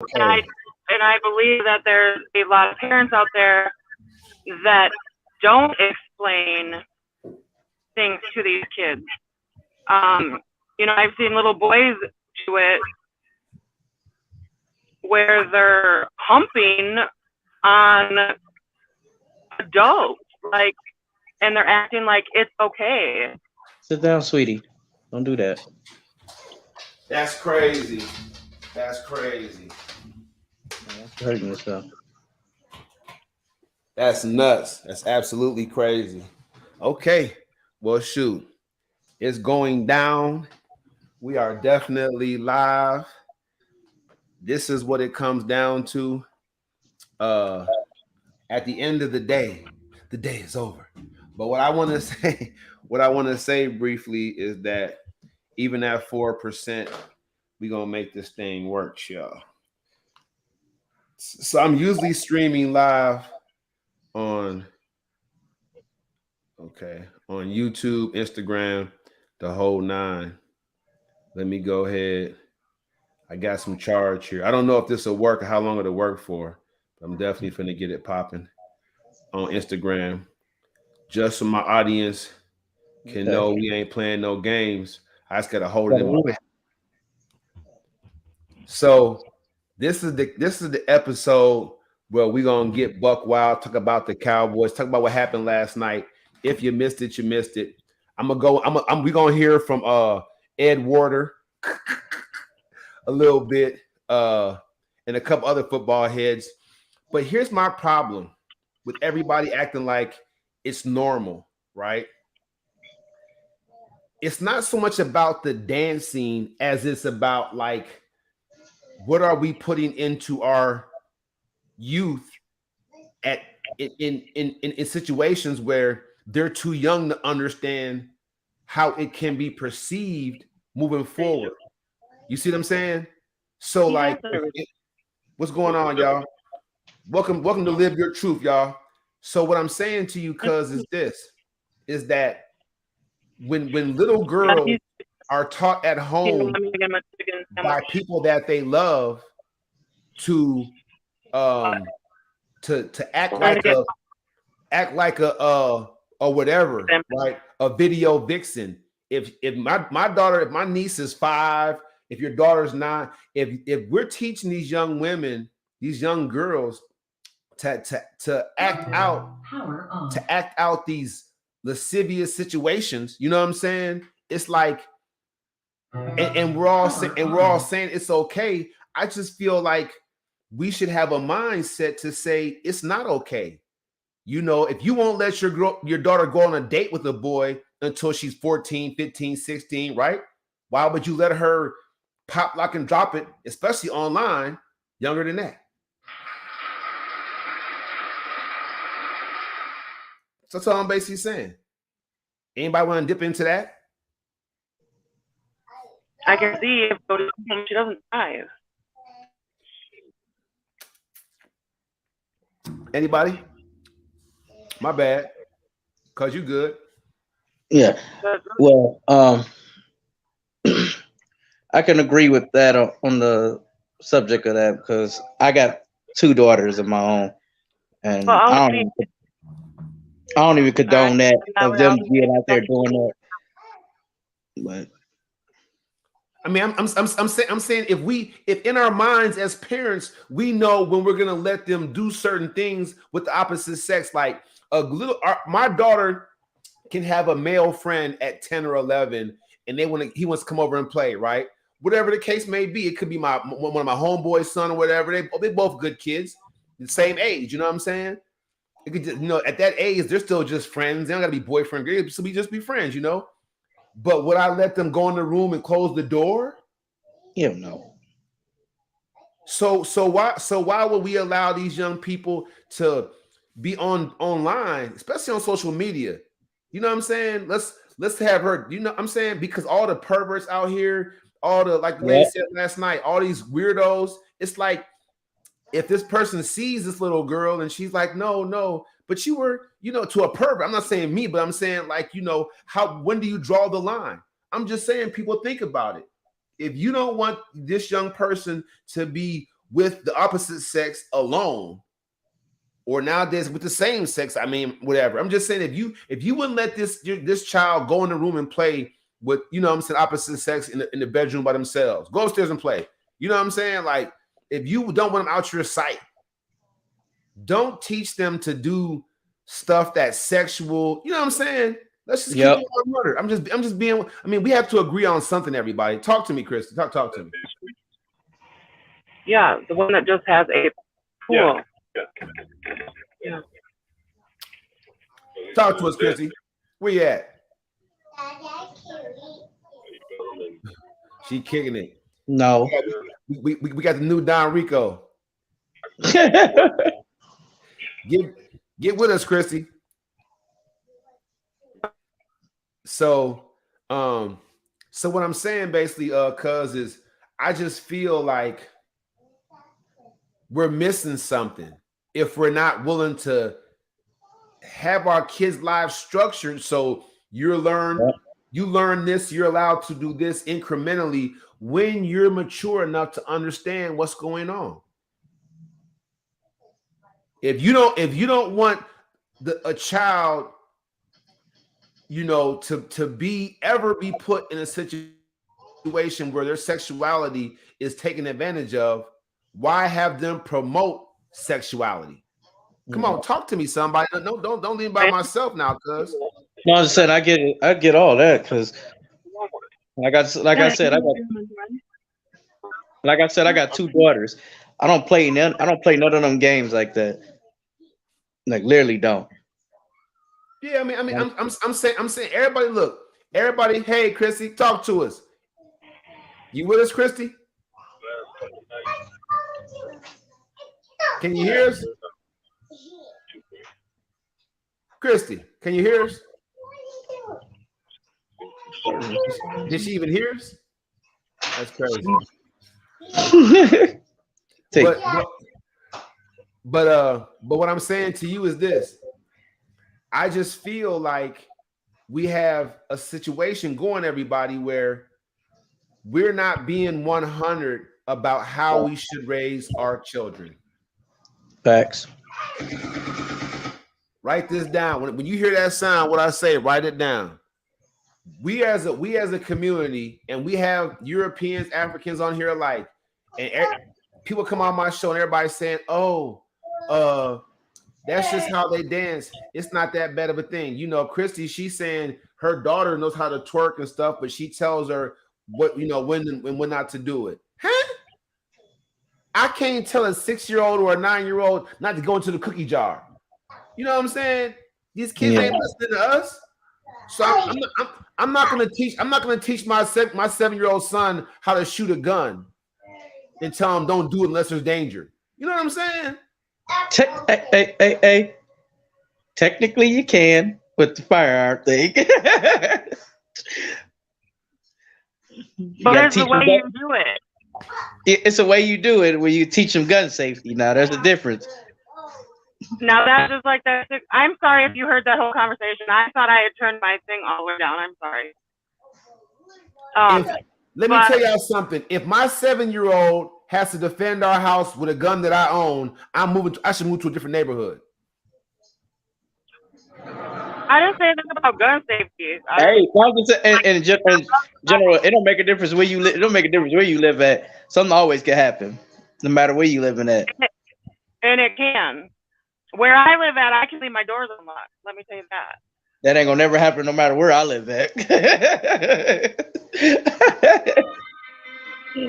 And I Okay. and I believe that there's a lot of parents out there that don't explain things to these kids. Um, I've seen little boys do it where they're humping on adults, like, and they're acting like it's okay. Sit down, sweetie. Don't do that. That's crazy. That's crazy. Yeah, you're hurting yourself. That's nuts. That's absolutely crazy. Okay. Well, shoot. It's going down. We are definitely live. This is what it comes down to. Uh at the end of the day is over. But what I want to say, what I want to say briefly is that even at 4%, we're gonna make this thing work, y'all. So I'm usually streaming live on on YouTube, Instagram, the whole nine. Let me go ahead. I got some charge here. I don't know if this will work or how long it'll work for. But I'm definitely finna get it popping on Instagram. Just so my audience can Okay. know we ain't playing no games. I just gotta hold it Gotta in my. read it. So this is the episode where we gonna get buck wild, talk about the Cowboys, talk about what happened last night. If you missed it, you missed it. I'm gonna go. We gonna hear from Ed Warder a little bit, and a couple other football heads. But here's my problem with everybody acting like it's normal, right? It's not so much about the dancing as it's about like what are we putting into our youth at in situations where they're too young to understand how it can be perceived moving forward. You see what I'm saying? So He has like, what's going on, y'all? Welcome to Live Your Truth, y'all. So what I'm saying to you, cuz, is this: is that when little girls are taught at home by people that they love to um to act like a or whatever, right? A video vixen. If my daughter, if my niece is 5, if your daughter's 9, if we're teaching these young women, these young girls to act out these lascivious situations, you know what I'm saying? It's like, and we're all saying it's okay. I just feel like we should have a mindset to say it's not okay. You know, if you won't let your daughter go on a date with a boy until she's 14, 15, 16, right? Why would you let her pop, lock, and drop it, especially online, younger than that? So that's all I'm basically saying. Anybody want to dip into that? I can see if she doesn't drive. Anybody? My bad. Cause you good. Yeah. Well, I can agree with that on the subject of that because I got two daughters of my own, and Well, I don't even I, condone that I of would them also being out there doing that. But I mean, I'm saying if in our minds as parents we know when we're gonna let them do certain things with the opposite sex, like my daughter can have a male friend at 10 or 11, and he wants to come over and play, right? Whatever the case may be, it could be one of my homeboys' son or whatever. They both good kids, the same age. You know what I'm saying? It could just, at that age, they're still just friends. They don't gotta be boyfriend girl. Just be friends, you know. But would I let them go in the room and close the door? you know, So why would we allow these young people to be online, especially on social media? You know what I'm saying? Let's have her. You know what I'm saying? Because all the perverts out here, all the, like the lady yeah, said last night, all these weirdos. It's like, if this person sees this little girl and she's like, no, but you were, to a pervert. I'm not saying me, but I'm saying, like, when do you draw the line? I'm just saying, people, think about it. If you don't want this young person to be with the opposite sex alone, or nowadays with the same sex. I mean, whatever. I'm just saying, if you wouldn't let this child go in the room and play with, you know what I'm saying, opposite sex in the bedroom by themselves, go upstairs and play. You know what I'm saying? Like, if you don't want them out your sight, don't teach them to do stuff that's sexual. You know what I'm saying? Let's just keep it on murder. I'm just being. I mean, we have to agree on something. Everybody, talk to me, Chris. Talk to me. Yeah, the one that just has a pool. Yeah. Talk to us, Chrissy. Where you at? She kicking it. No. We got the new Don Rico. Get with us, Chrissy. So what I'm saying basically, cuz, is I just feel like we're missing something if we're not willing to have our kids' lives structured. So you learn this, you're allowed to do this incrementally when you're mature enough to understand what's going on. If you don't want a child, you know, to be put in a situation where their sexuality is taken advantage of, why have them promote sexuality? Come on, talk to me, somebody. No, don't leave by myself now, cuz. No, I said I get all that, because like I said, I got two daughters. I don't play none of them games like that. Like, literally don't. Yeah, I mean, I'm saying, everybody, hey, Christy, talk to us. You with us, Christy? Can you hear us? Christy, can you hear us? Did she even hear us? That's crazy. But what I'm saying to you is this. I just feel like we have a situation going, everybody, where we're not being 100 about how we should raise our children. Facts. Write this down. When you hear that sound, what I say, write it down. We as a community, and we have Europeans, Africans on here alike, and people come on my show and everybody's saying, "Oh, that's just how they dance. It's not that bad of a thing." You know, Christy, she's saying her daughter knows how to twerk and stuff, but she tells her what, you know, when and when not to do it. Huh? I can't tell a 6-year-old or a 9-year-old not to go into the cookie jar. You know what I'm saying? These kids ain't listening to us. So I'm not gonna teach my 7-year-old son how to shoot a gun and tell him don't do it unless there's danger. You know what I'm saying? Hey. Technically, you can with the firearm thing. But it's the way you do it. It's the way you do it where you teach them gun safety. Now, there's a difference. Now, that's just like that. I'm sorry if you heard that whole conversation. I thought I had turned my thing all the way down. I'm sorry. Let me tell y'all something. If my 7-year-old has to defend our house with a gun that I own, I should move to a different neighborhood. I didn't say anything about gun safety. In general, it don't make a difference where you live. It don't make a difference where you live at. Something always can happen, no matter where you living at. And it can. Where I live at, I can leave my doors unlocked. Let me tell you that. That ain't gonna never happen, no matter where I live at.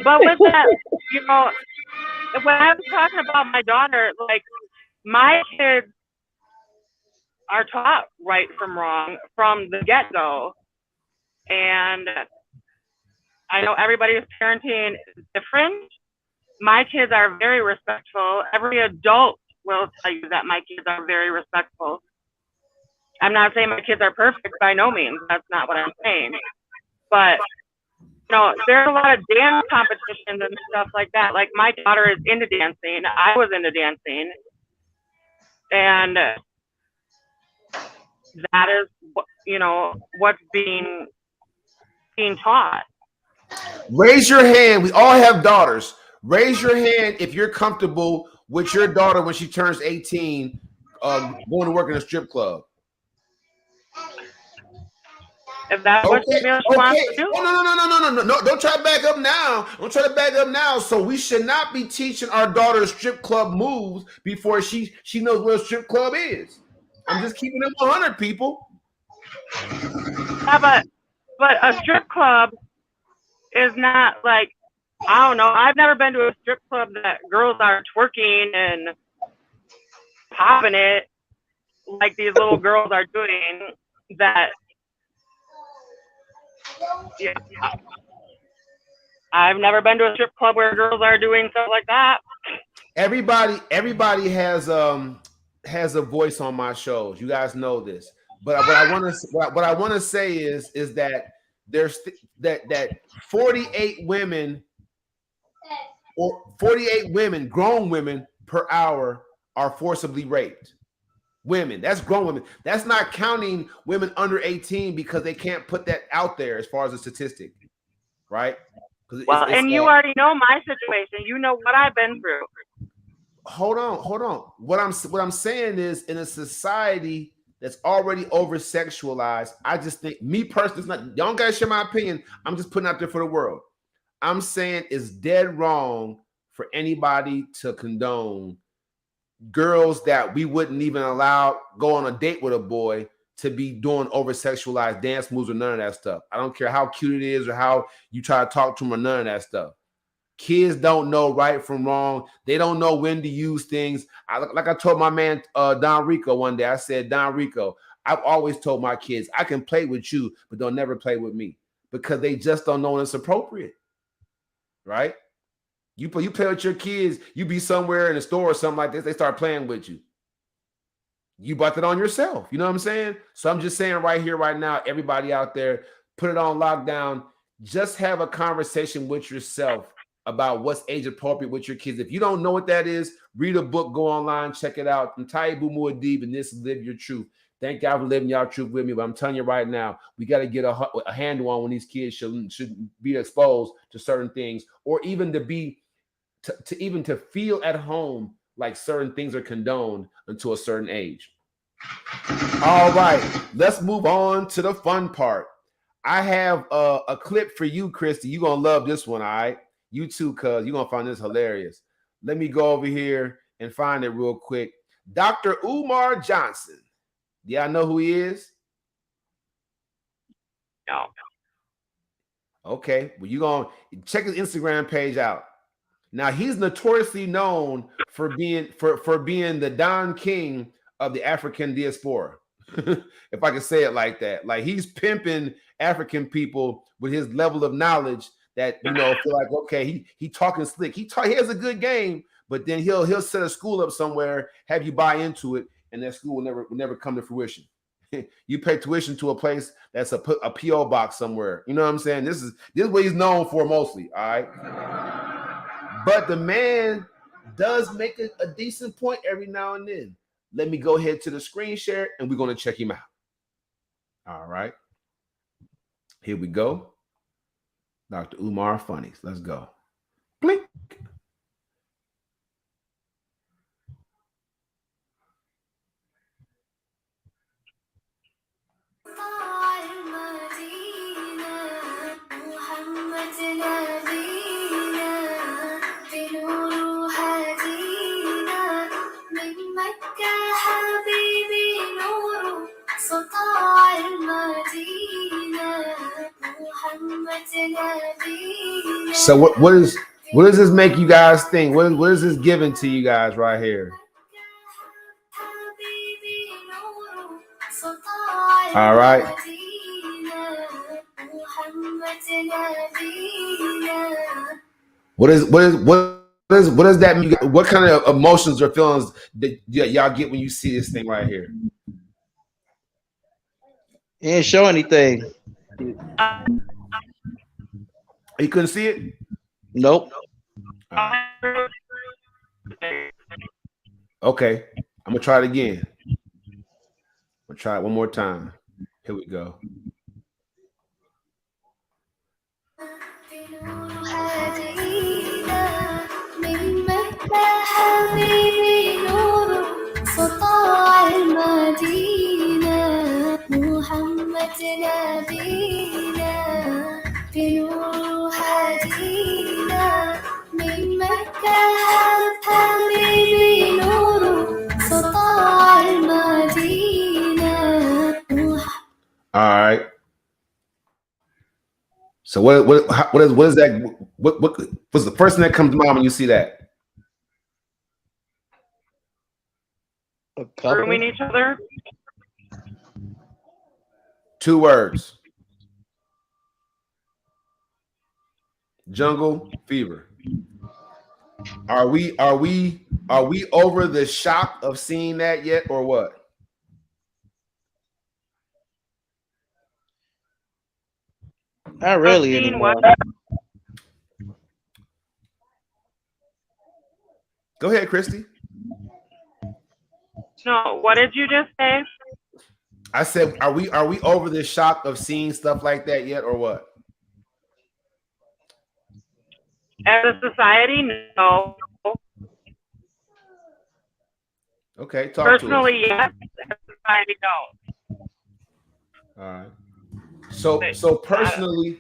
But with that, you know, when I was talking about my daughter, like, my kids are taught right from wrong from the get-go. And I know everybody's parenting is different. My kids are very respectful. Every adult will tell you that my kids are very respectful. I'm not saying my kids are perfect, by no means. That's not what I'm saying. But, you know, there's a lot of dance competitions and stuff like that. Like, my daughter is into dancing. I was into dancing. And that is, you know, what's being taught. Raise your hand. We all have daughters. Raise your hand if you're comfortable with your daughter when she turns 18, going to work in a strip club. If that's what she wants to do. Oh, no. Don't try to back up now. Don't try to back up now. So we should not be teaching our daughter strip club moves before she knows what a strip club is. I'm just keeping it 100, people. Yeah, but a strip club is not like, I don't know. I've never been to a strip club that girls are twerking and popping it like these little girls are doing. That, yeah. I've never been to a strip club where girls are doing stuff like that. Everybody has a voice on my shows. You guys know this. But what I want to say is that there's that 48 women or 48 women, grown women per hour are forcibly raped. Women, that's grown women. That's not counting women under 18 because they can't put that out there as far as a statistic, right? Well, and you already know my situation. You know what I've been through. Hold on. What I'm saying is, in a society that's already over sexualized, I just think, me personally, it's not, y'all don't gotta share my opinion. I'm just putting out there for the world. I'm saying it's dead wrong for anybody to condone girls that we wouldn't even allow go on a date with a boy to be doing over sexualized dance moves or none of that stuff. I don't care how cute it is or how you try to talk to them or none of that stuff. Kids don't know right from wrong. They don't know when to use things. Like I told my man Don Rico one day, I said, Don Rico, I've always told my kids, I can play with you, but they'll never play with me because they just don't know when it's appropriate, right? You play with your kids, you be somewhere in a store or something like this, they start playing with you. You brought that on yourself. You know what I'm saying? So I'm just saying right here, right now, everybody out there, put it on lockdown. Just have a conversation with yourself about what's age appropriate with your kids. If you don't know what that is, read a book, go online, check it out. I'm Taibu Muad'Dib, and this is Live Your Truth. Thank God for living y'all truth with me. But I'm telling you right now, we got to get a handle on when these kids should be exposed to certain things, or even to feel at home like certain things are condoned until a certain age. All right, let's move on to the fun part. I have a clip for you, Christy. You're going to love this one, all right? You too, cuz you're going to find this hilarious. Let me go over here and find it real quick. Dr. Umar Johnson. Do y'all know who he is? No. Okay, well, you're going to check his Instagram page out. Now, he's notoriously known for being the Don King of the African diaspora. If I can say it like that. Like, he's pimping African people with his level of knowledge that, you know, feel like, okay, he talking slick. He has a good game, but then he'll set a school up somewhere, have you buy into it, and that school will never come to fruition. You pay tuition to a place that's a PO box somewhere. You know what I'm saying? This is what he's known for mostly. All right. But the man does make a decent point every now and then. Let me go ahead to the screen share, and we're going to check him out. All right. Here we go. Dr. Umar Funnies. Let's go. Blink. So what does this make you guys think? What is this giving to you guys right here? All right. What does that mean? What kind of emotions or feelings that y'all get when you see this thing right here? He didn't show anything. You couldn't see it? Nope. Right. Okay, I'm gonna try it again. I'm gonna try it one more time. Here we go. حبيبي نور سطاع المدينة محمد نبينا بنور هدينا من مكة حبيبي نور سطاع المدينة. All right. So what is that? What was the first thing that comes to mind when you see that? Grooming each other. 2 words. Jungle fever. Are we over the shock of seeing that yet, or what? Not really anymore. Go ahead, Christy. No, what did you just say? I said, are we over the shock of seeing stuff like that yet, or what? As a society, no. Okay, talk personally, to us. yes. As a society, no. All right. So personally,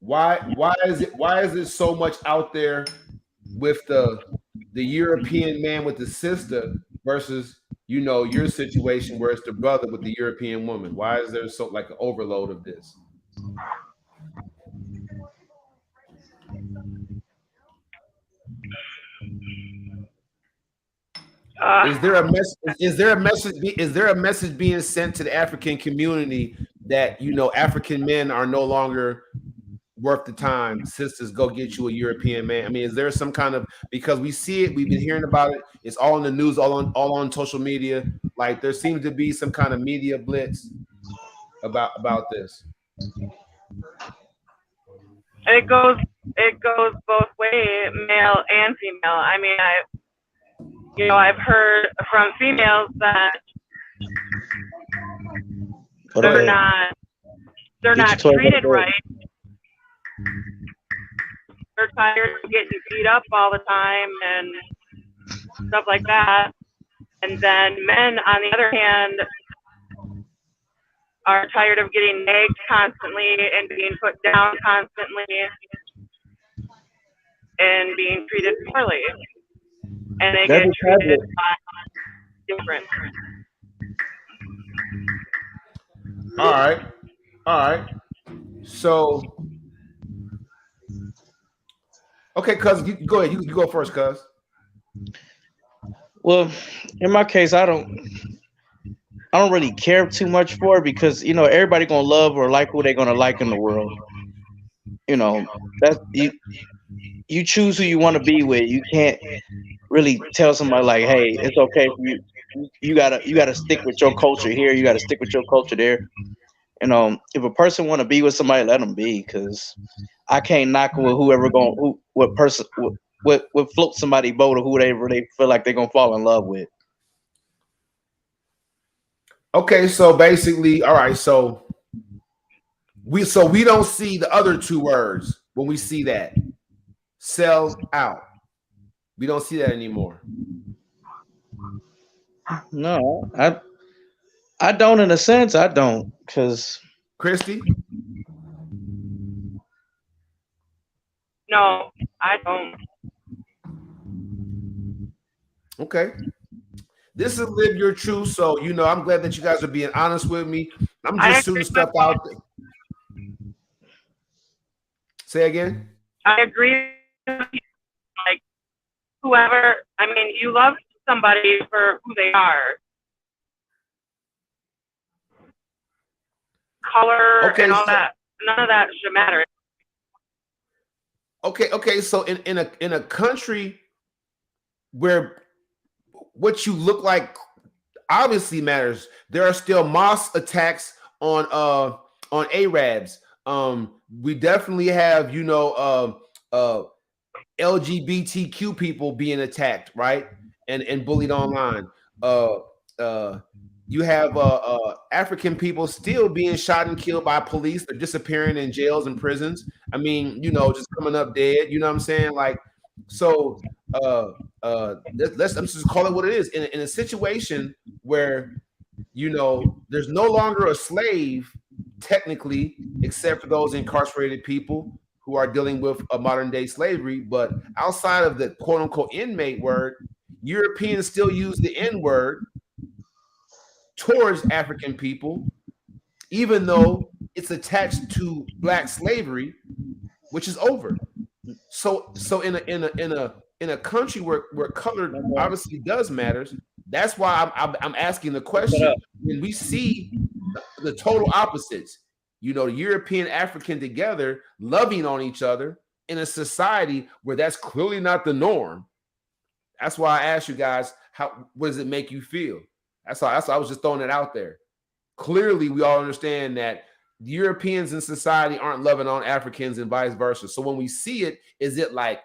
why is it so much out there with the European man with the sister versus your situation where it's the brother with the European woman? Why is there so like an overload of this? Is there a message being sent to the African community that African men are no longer worth the time? Sisters, go get you a European man. I mean, is there some kind of, because we see it, we've been hearing about it, it's all in the news, all on social media. Like there seems to be some kind of media blitz about this. It goes both ways, male and female. I mean, I've heard from females that they're not treated right. They're tired of getting beat up all the time and stuff like that. And then men, on the other hand, are tired of getting nagged constantly and being put down constantly and being treated poorly. And they get treated different. All right. So, okay, cuz go ahead. You go first, cuz. Well, in my case, I don't really care too much for it because everybody gonna love or like who they gonna like in the world. That you choose who you want to be with. You can't really tell somebody like, hey, it's okay for you. You gotta stick with your culture here. You gotta stick with your culture there. If a person want to be with somebody, let them be. Because I can't knock with what float somebody boat or whoever they feel like they're gonna fall in love with. Okay, so basically, all right. So we don't see the other 2 words when we see that sell out. We don't see that anymore. No, I don't. In a sense, I don't. Because Christy? No, I don't. Okay. This is Live Your Truth. So, I'm glad that you guys are being honest with me. I'm just shooting stuff out there. Say again? I agree. Like, whoever, I mean, you love somebody for who they are. Color and all that. None of that should matter. Okay. So in a country where what you look like obviously matters, there are still mosque attacks on Arabs. We definitely have LGBTQ people being attacked, right, and bullied online. You have African people still being shot and killed by police. They're disappearing in jails and prisons. I mean, just coming up dead. You know what I'm saying? Like, So let's just call it what it is. In a situation where, you know, there's no longer a slave technically, except for those incarcerated people who are dealing with a modern day slavery. But outside of the quote unquote inmate word, Europeans still use the N word towards African people, even though it's attached to black slavery, which is over. So in a country where color obviously does matters, that's why I'm asking the question. When we see the total opposites, you know, European African together loving on each other in a society where that's clearly not the norm. That's why I asked you guys, how, what does it make you feel? That's all. I was just throwing it out there. Clearly, we all understand that Europeans in society aren't loving on Africans and vice versa. So when we see it, is it like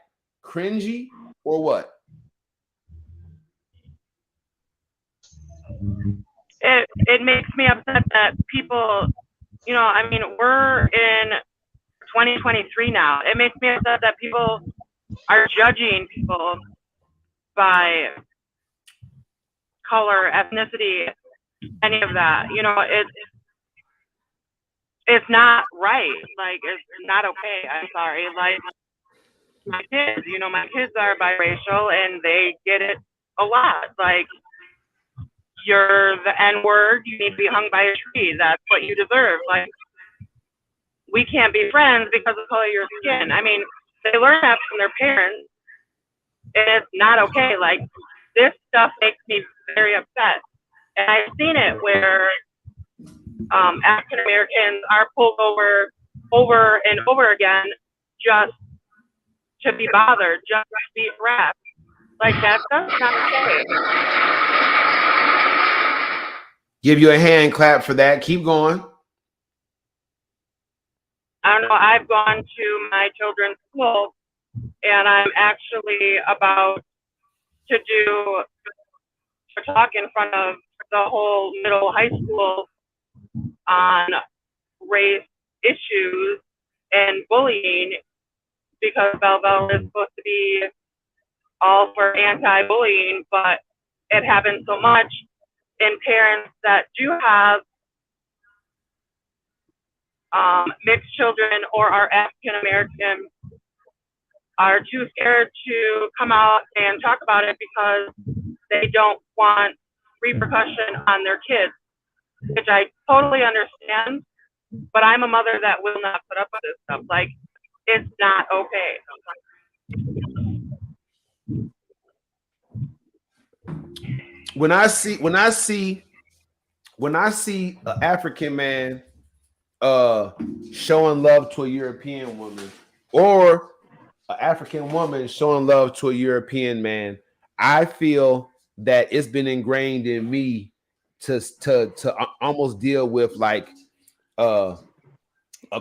cringy or what? It makes me upset that people, you know, I mean, we're in 2023 now. It makes me upset that people are judging people by color, ethnicity, any of that. You know, it's not right. Like, it's not okay. I'm sorry. Like, my kids, you know, my kids are biracial and they get it a lot. Like, you're the N word, you need to be hung by a tree. That's what you deserve. Like, we can't be friends because of the color of your skin. I mean, they learn that from their parents, and it's not okay. Like, this stuff makes me very upset. And I've seen it where African Americans are pulled over and over again just to be bothered, just to be harassed. Like, that's not okay. Give you a hand clap for that. Keep going. I don't know. I've gone to my children's school, and I'm actually about to talk in front of the whole middle high school on race issues and bullying, because Belleville is supposed to be all for anti-bullying, but it happens so much. And parents that do have mixed children or are African American are too scared to come out and talk about it because they don't want repercussion on their kids, which I totally understand. But I'm a mother that will not put up with this stuff. Like, it's not okay. When I see an African man showing love to a European woman, or an African woman showing love to a European man, I feel that it's been ingrained in me to almost deal with like a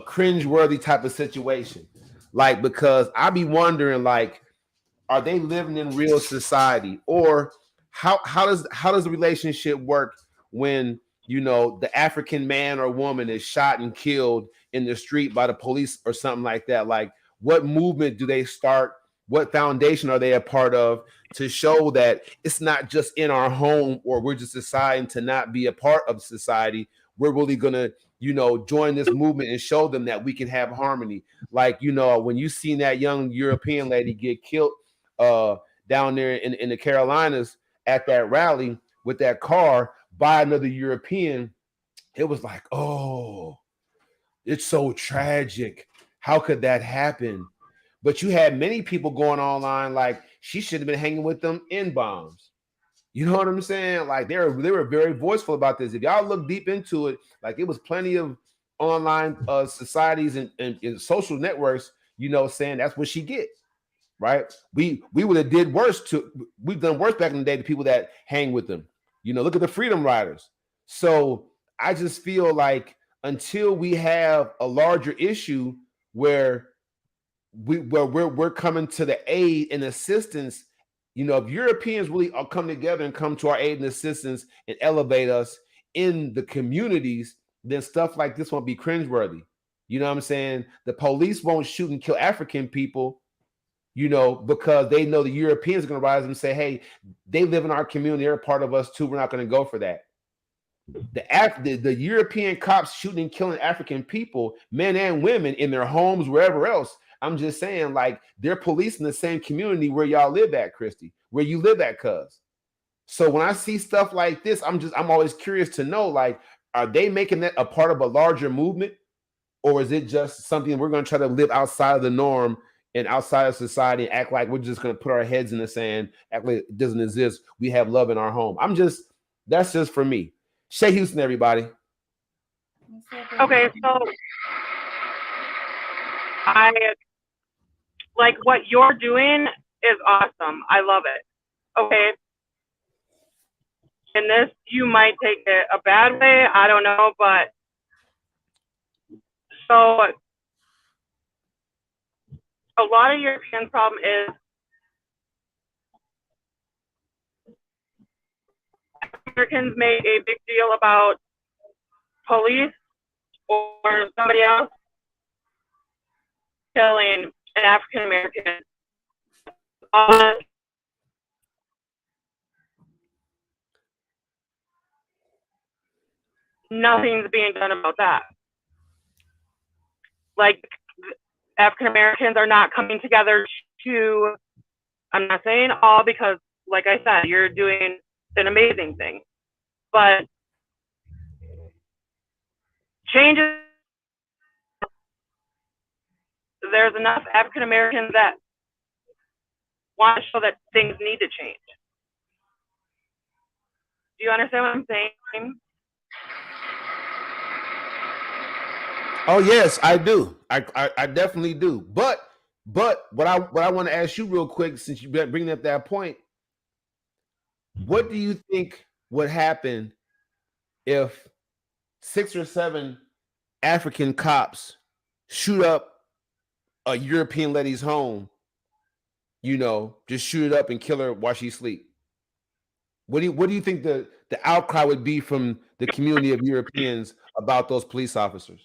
cringe-worthy type of situation. Like, because I be wondering, like, are they living in real society, or how does the relationship work when, you know, the African man or woman is shot and killed in the street by the police or something like that? Like, what movement do they start? What foundation are they a part of to show that it's not just in our home, or we're just deciding to not be a part of society? We're really gonna, you know, join this movement and show them that we can have harmony. Like, you know, when you seen that young European lady get killed down there in the Carolinas at that rally with that car by another European, it was like, oh, it's so tragic. How could that happen? But you had many people going online like she should have been hanging with them N bombs. You know what I'm saying? Like, they were very voiceful about this. If y'all look deep into it, like, it was plenty of online societies and social networks, you know, saying that's what she get. Right? We would have did worse we've done worse back in the day to people that hang with them. You know, look at the Freedom Riders. So I just feel like until we have a larger issue where we're coming to the aid and assistance, you know, if Europeans really all come together and come to our aid and assistance and elevate us in the communities, then stuff like this won't be cringeworthy. You know what I'm saying? The police won't shoot and kill African people because they know the Europeans are going to rise and say, hey, they live in our community. They're a part of us too. We're not going to go for that. The European cops shooting and killing African people, men and women, in their homes, wherever else. I'm just saying, like, they're policing the same community where y'all live at, Christy, where you live at, cuz. So when I see stuff like this, I'm always curious to know, like, are they making that a part of a larger movement? Or is it just something we're going to try to live outside of the norm and outside of society and act like we're just going to put our heads in the sand, act like it doesn't exist? We have love in our home. That's just for me. Shay Houston, everybody. Okay, so I like what you're doing is awesome. I love it. Okay. And this, you might take it a bad way. I don't know, but so a lot of European problem is Americans make a big deal about police or somebody else killing an African American. Nothing's being done about that. Like, African Americans are not coming together to, I'm not saying all, because like I said, you're doing an amazing thing, but changes, there's enough African Americans that want to show that things need to change. Do you understand what I'm saying? Oh yes, I do. I definitely do. But what I want to ask you real quick, since you bring up that point, what do you think would happen if 6 or 7 African cops shoot up a European lady's home? Just shoot it up and kill her while she sleep. What do you think the outcry would be from the community of Europeans about those police officers?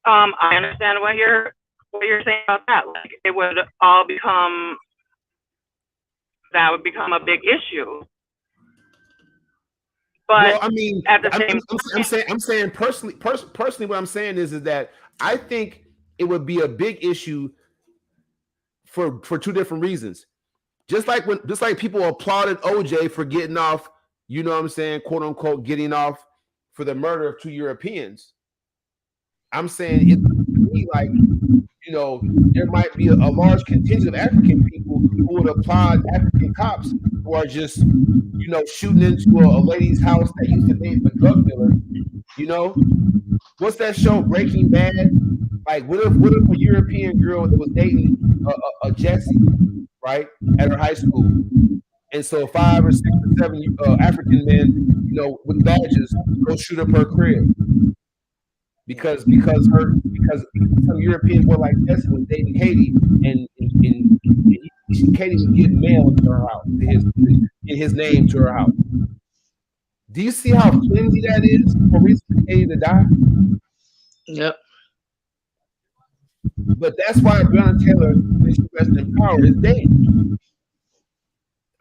I understand what you're saying about that. Like, it would all become a big issue. But well, I mean, at the same time, I'm saying personally, what I'm saying is that I think it would be a big issue for 2 different reasons. Just like people applauded OJ for getting off, quote unquote, getting off for the murder of 2 Europeans. I'm saying it be like, there might be a large contingent of African people who would applaud African cops who are just, shooting into a lady's house that used to date a drug dealer. What's that show, Breaking Bad? Like, what if a European girl that was dating a Jesse, right, at her high school, and so 5 or 6 or 7 African men, with badges, go shoot up her crib because some European boy like Jesse was dating Katie, and Katie was getting mail to her house, in his name to her house. Do you see how flimsy that is for reason for Katie to die? Yep. But that's why Breonna Taylor, when she rests in power, is dead.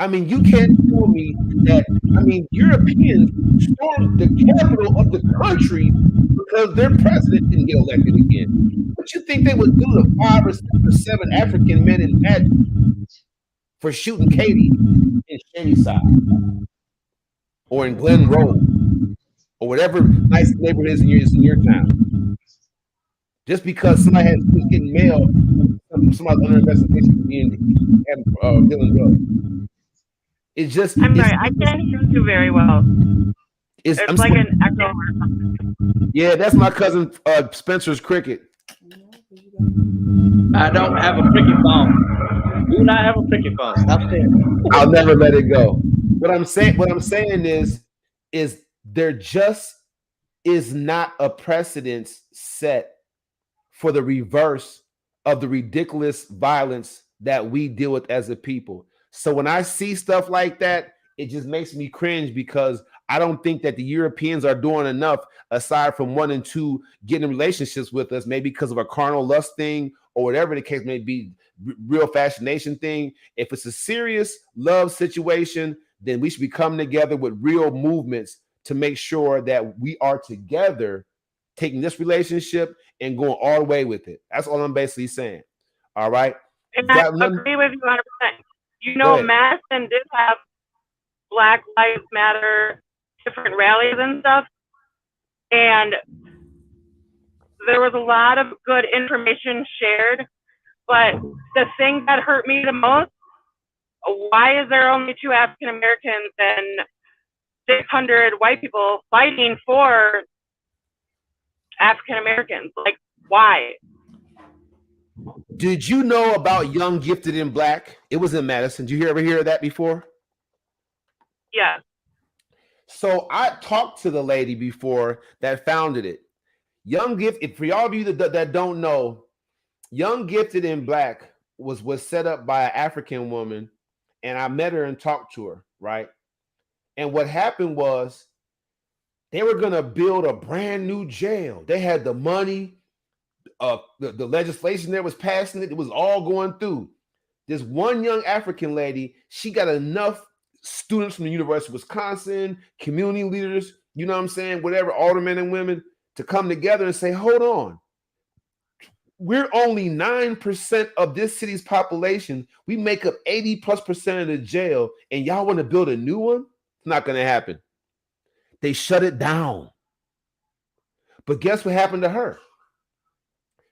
I mean, you can't tell me that. I mean, Europeans stormed the capital of the country because their president didn't get elected again. What you think they would do to 5 or 6 or 7 African men in badges for shooting Katie in Shadyside or in Glen Road or whatever nice neighborhood is in your town? Just because somebody was getting mail, somebody's under investigation for being dealing drugs. It's just. I'm sorry, I can't hear you very well. It's like an echo or something. Yeah, that's my cousin Spencer's cricket. I don't have a cricket phone. Do not have a cricket phone. Stop saying. I'll never let it go. What I'm saying is there just is not a precedent set for the reverse of the ridiculous violence that we deal with as a people. So when I see stuff like that, it just makes me cringe because I don't think that the Europeans are doing enough aside from one and two getting relationships with us, maybe because of a carnal lust thing or whatever the case may be, real fascination thing. If it's a serious love situation, then we should be coming together with real movements to make sure that we are together, taking this relationship and going all the way with it. That's all I'm basically saying. All right. And I agree with you 100%. You know, Madison did have Black Lives Matter, different rallies and stuff. And there was a lot of good information shared. But the thing that hurt me the most, why is there only 2 African Americans and 600 white people fighting for African Americans? Like, why? Did you know about Young, Gifted, and Black? It was in Madison. Did you ever hear of that before? Yeah. So I talked to the lady before that founded it. Young Gifted, for all of you that don't know, Young, Gifted, and Black was set up by an African woman, and I met her and talked to her, right? And what happened was they were going to build a brand new jail. They had the money. The legislation that was passing it was all going through. This one young African lady, she got enough students from the University of Wisconsin, community leaders, you know what I'm saying, whatever, aldermen and women, to come together and say, hold on, we're only 9% of this city's population. We make up 80+% of the jail, and y'all want to build a new one? It's not going to happen. They shut it down. But guess what happened to her?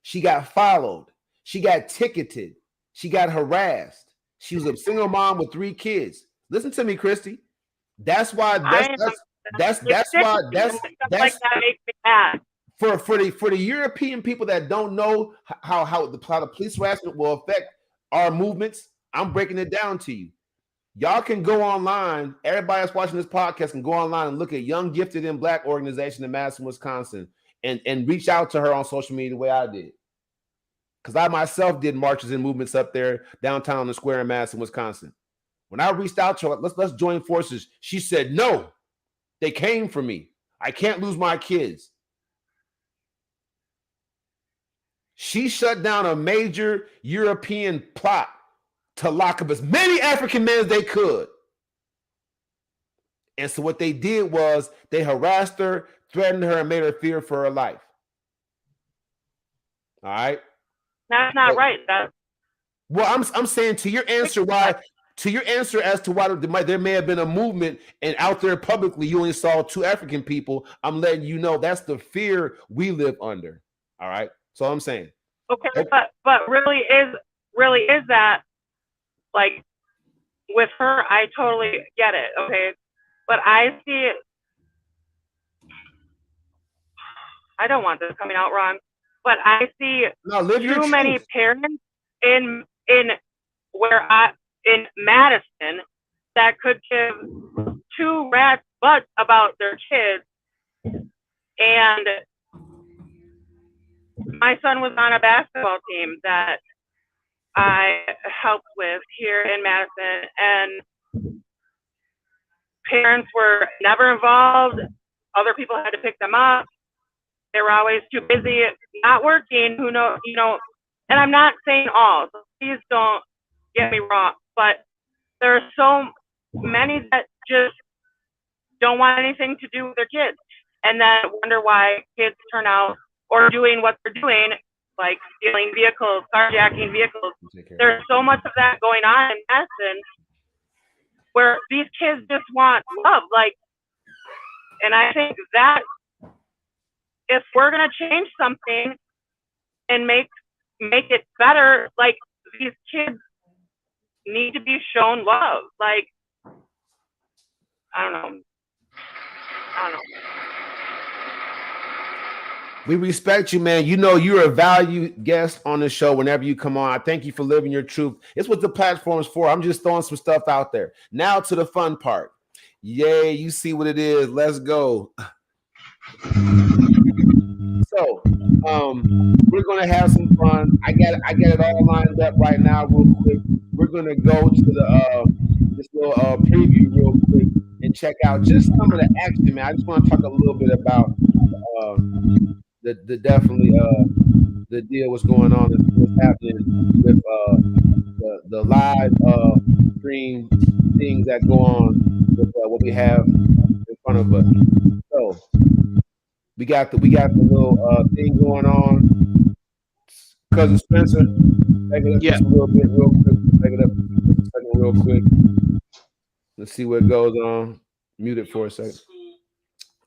She got followed. She got ticketed. She got harassed. She was a single mom with 3 kids. Listen to me, Christy. That's why that's why that's like that makes me mad. For the European people that don't know how the police harassment will affect our movements, I'm breaking it down to you. Y'all can go online. Everybody that's watching this podcast can go online and look at Young, Gifted, and Black organization in Madison, Wisconsin. And reach out to her on social media the way I did. Because I myself did marches and movements up there downtown on the square in Madison, Wisconsin. When I reached out to her, let's join forces, she said, no, they came for me. I can't lose my kids. She shut down a major European plot to lock up as many African men as they could. And so what they did was they harassed her, threatened her, and made her fear for her life. All right. That's not right. Well, I'm saying to your answer as to why there may have been a movement, and out there publicly you only saw 2 African people. I'm letting you know that's the fear we live under. All right. So I'm saying. Okay, but really is that, like, with her? I totally get it. Okay, but I see it. I don't want this coming out wrong, but I see too many parents in Madison that could give 2 rats butts about their kids. And my son was on a basketball team that I helped with here in Madison, and parents were never involved. Other people had to pick them up. They were always too busy not working. Who knows, you know, and I'm not saying all, so please don't get me wrong, but there are so many that just don't want anything to do with their kids, and then wonder why kids turn out or doing what they're doing, like stealing vehicles, carjacking vehicles. There's so much of that going on in Madison where these kids just want love. Like, and I think that if we're going to change something and make it better, like, these kids need to be shown love. Like, I don't know. We respect you, man. You know you're a valued guest on the show whenever you come on. I thank you for living your truth. It's what the platform's for. I'm just throwing some stuff out there. Now to the fun part. Yay, you see what it is. Let's go. So, we're gonna have some fun. I get it all lined up right now, real quick. We're gonna go to the this little preview real quick, and and check out just some of the action, man. I just want to talk a little bit about the definitely the deal, what's going on, what's happening with the live stream things that go on with what we have in front of us. So we got the little thing going on. Cousin Spencer, back it up just a little bit, real quick. Back it up just a second, real quick. Let's see what goes on. Mute it for a second.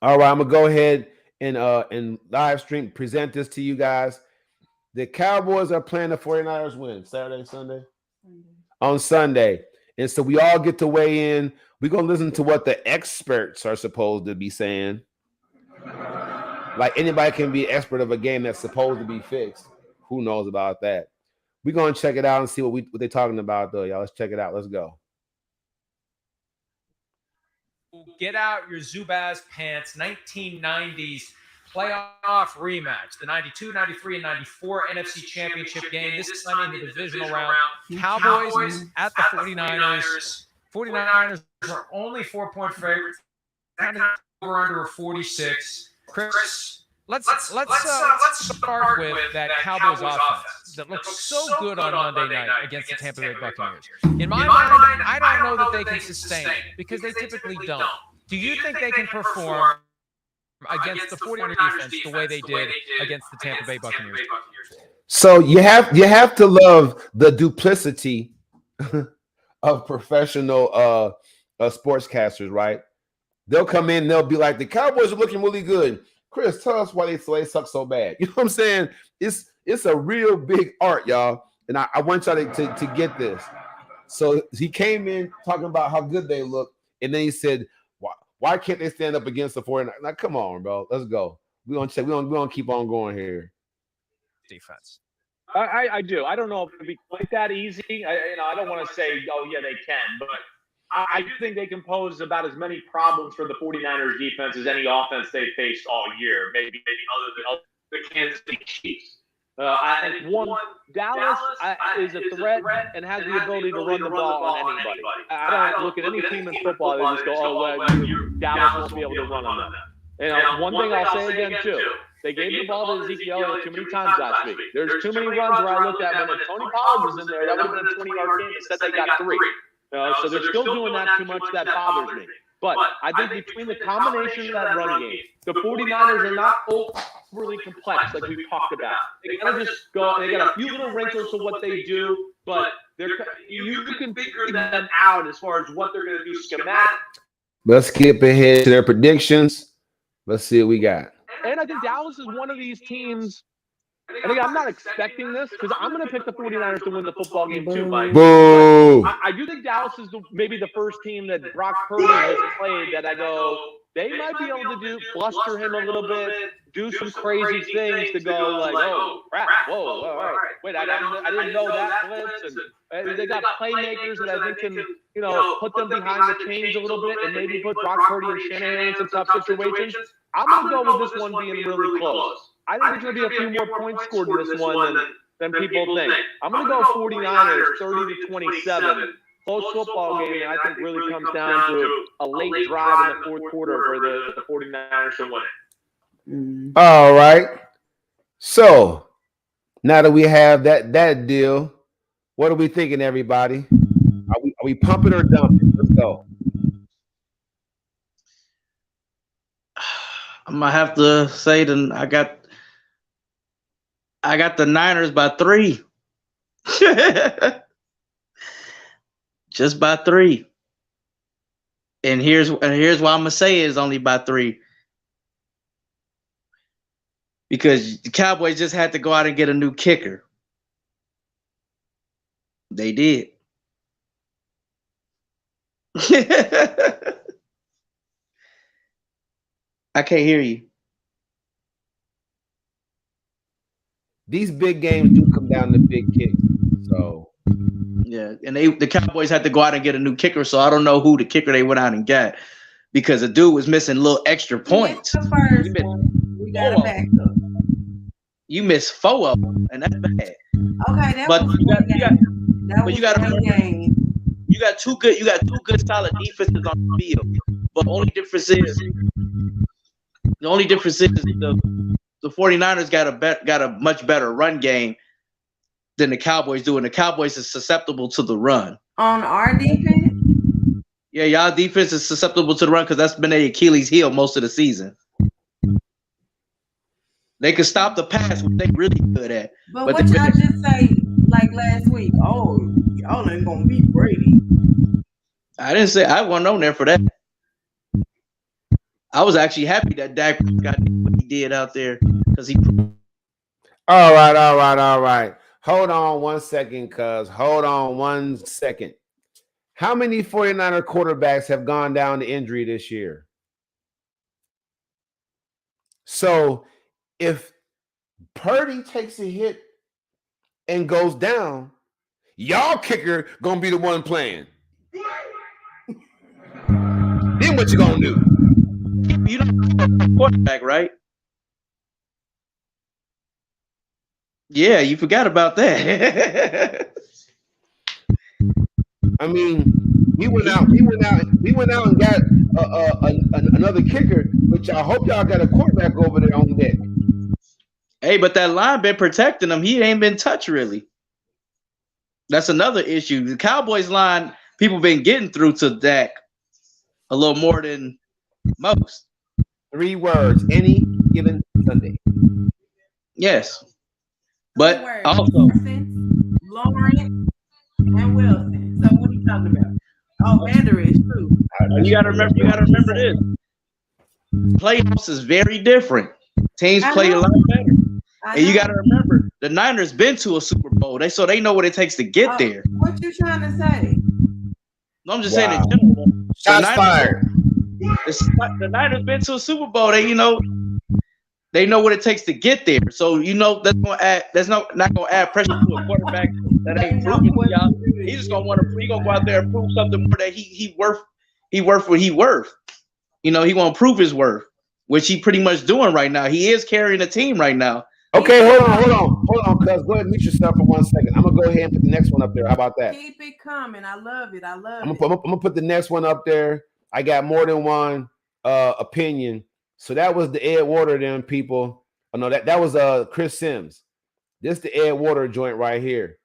All right, I'm gonna go ahead and live stream present this to you guys. The Cowboys are playing the 49ers win Saturday, Sunday? On Sunday. And so we all get to weigh in. We're gonna listen to what the experts are supposed to be saying. Like anybody can be expert of a game that's supposed to be fixed. Who knows about that? We're gonna check it out and see what they're talking about, though, y'all. Let's check it out. Let's go. Get out your Zubaz pants 1990s playoff rematch. The 92, 93, and 94 NFC Championship game. This time in the divisional round. Cowboys at the 49ers. 49ers are only 4-point favorites. Over under 46. Chris, let's start with that Cowboys offense that looks so good on Monday night against the Tampa Bay Buccaneers. In my mind, I don't know that they can sustain it because they typically don't. Do you think they can perform against the 49ers defense the way they did against the Tampa Bay Buccaneers? So you have to love the duplicity of professional sportscasters, right? They'll come in and they'll be like, the Cowboys are looking really good. Chris, tell us why they suck so bad. You know what I'm saying? It's a real big art, y'all. And I want y'all to get this. So he came in talking about how good they look, and then he said, why can't they stand up against the 49ers? Now, come on, bro. Let's go. We're gonna check. We're gonna keep on going here. Defense. I do. I don't know if it'd be quite that easy. I don't want to say, oh yeah, they can, but I do think they can pose about as many problems for the 49ers defense as any offense they faced all year, maybe other than the Kansas City Chiefs. I think Dallas is a threat and has the ability to run the ball on anybody. I don't look at any team in football and just go, oh, well, Dallas won't be able to run on them. And one thing I'll say again, too, they gave the ball to Ezekiel too many times last week. There's too many runs where I looked at when Tony Pollard was in there, that would have been a 20-yard game. Instead, they got 3. So they're still doing that too much. That bothers me. But I think between the combination of that run game, the 49ers are not overly complex like we've talked about. They kind of just go, they got a few little wrinkles to what they do, but you can figure them out as far as what they're going to do schematic. Let's skip ahead to their predictions. Let's see what we got. And I think Dallas is one of these teams. I think I'm not expecting this because I'm going to pick the 49ers to win the football game too, Mike. Boo! I do think Dallas is maybe the first team that Brock Purdy has played that I go, they might be able to bluster him a little bit, do some crazy things to go like, oh, crap, whoa, all right. Wait, I didn't know that blitz. And they got playmakers that I think can, put them behind the chains a little bit and maybe put Brock Purdy and Shanahan in some tough situations. I'm going to go with this one being really close. I think there's going to be a few more points scored in this one than people think. I'm going to go 49ers 30-27. Close football game, and I think really comes down to a late drive in the fourth quarter for the 49ers to win it. All right. So now that we have that deal, what are we thinking, everybody? Are we pumping or dumping? Let's go. I'm gonna have to say I got the Niners by 3. Just by 3. And here's why I'm gonna say it's only by 3. Because the Cowboys just had to go out and get a new kicker. They did. I can't hear you. These big games do come down to big kicks. So yeah, and the Cowboys had to go out and get a new kicker, so I don't know who the kicker they went out and got because the dude was missing little extra points. We got a backup. You missed 4 of them, and that's bad. Okay, that but was you got two good solid defenses on the field. But the only difference is the 49ers got a much better run game than the Cowboys do, and the Cowboys is susceptible to the run. On our defense? Yeah, y'all defense is susceptible to the run because that's been their Achilles heel most of the season. They can stop the pass, which they really good at. But what y'all just say like last week? Oh, y'all ain't gonna beat Brady. I didn't say I wasn't on there for that. I was actually happy that Dak got what he did out there because he. All right. Hold on 1 second, cuz. Hold on 1 second. How many 49er quarterbacks have gone down to injury this year? So if Purdy takes a hit and goes down, y'all kicker gonna be the one playing. Then what you gonna do? You don't quarterback, right? Yeah, you forgot about that. I mean, we went out and got another kicker, which I hope y'all got a quarterback over there on deck. Hey, but that line been protecting him. He ain't been touched really. That's another issue. The Cowboys line, people been getting through to Dak a little more than most. 3 words: any given Sunday. Yes, but also Lawrence and Wilson. So what are you talking about? Oh, Mandarin too. You gotta remember this. Playoffs is very different. Teams play a lot better. And you gotta remember, the Niners been to a Super Bowl. They know what it takes to get there. What you trying to say? No, I'm just saying in general. Shots fired. The Niners been to a Super Bowl. They know what it takes to get there. So that's not gonna add pressure to a quarterback that ain't proven to y'all. He's just gonna go out there and prove something more that he worth what he worth. He wanna prove his worth, which he pretty much doing right now. He is carrying the team right now. Okay, hold on, cuz. Go ahead and mute yourself for 1 second. I'm gonna go ahead and put the next one up there. How about that? Keep it coming. I love it. I'm gonna put the next one up there. I got more than one opinion. So that was the Ed Water, them people. Oh no, that was Chris Sims. This the Ed Water joint right here.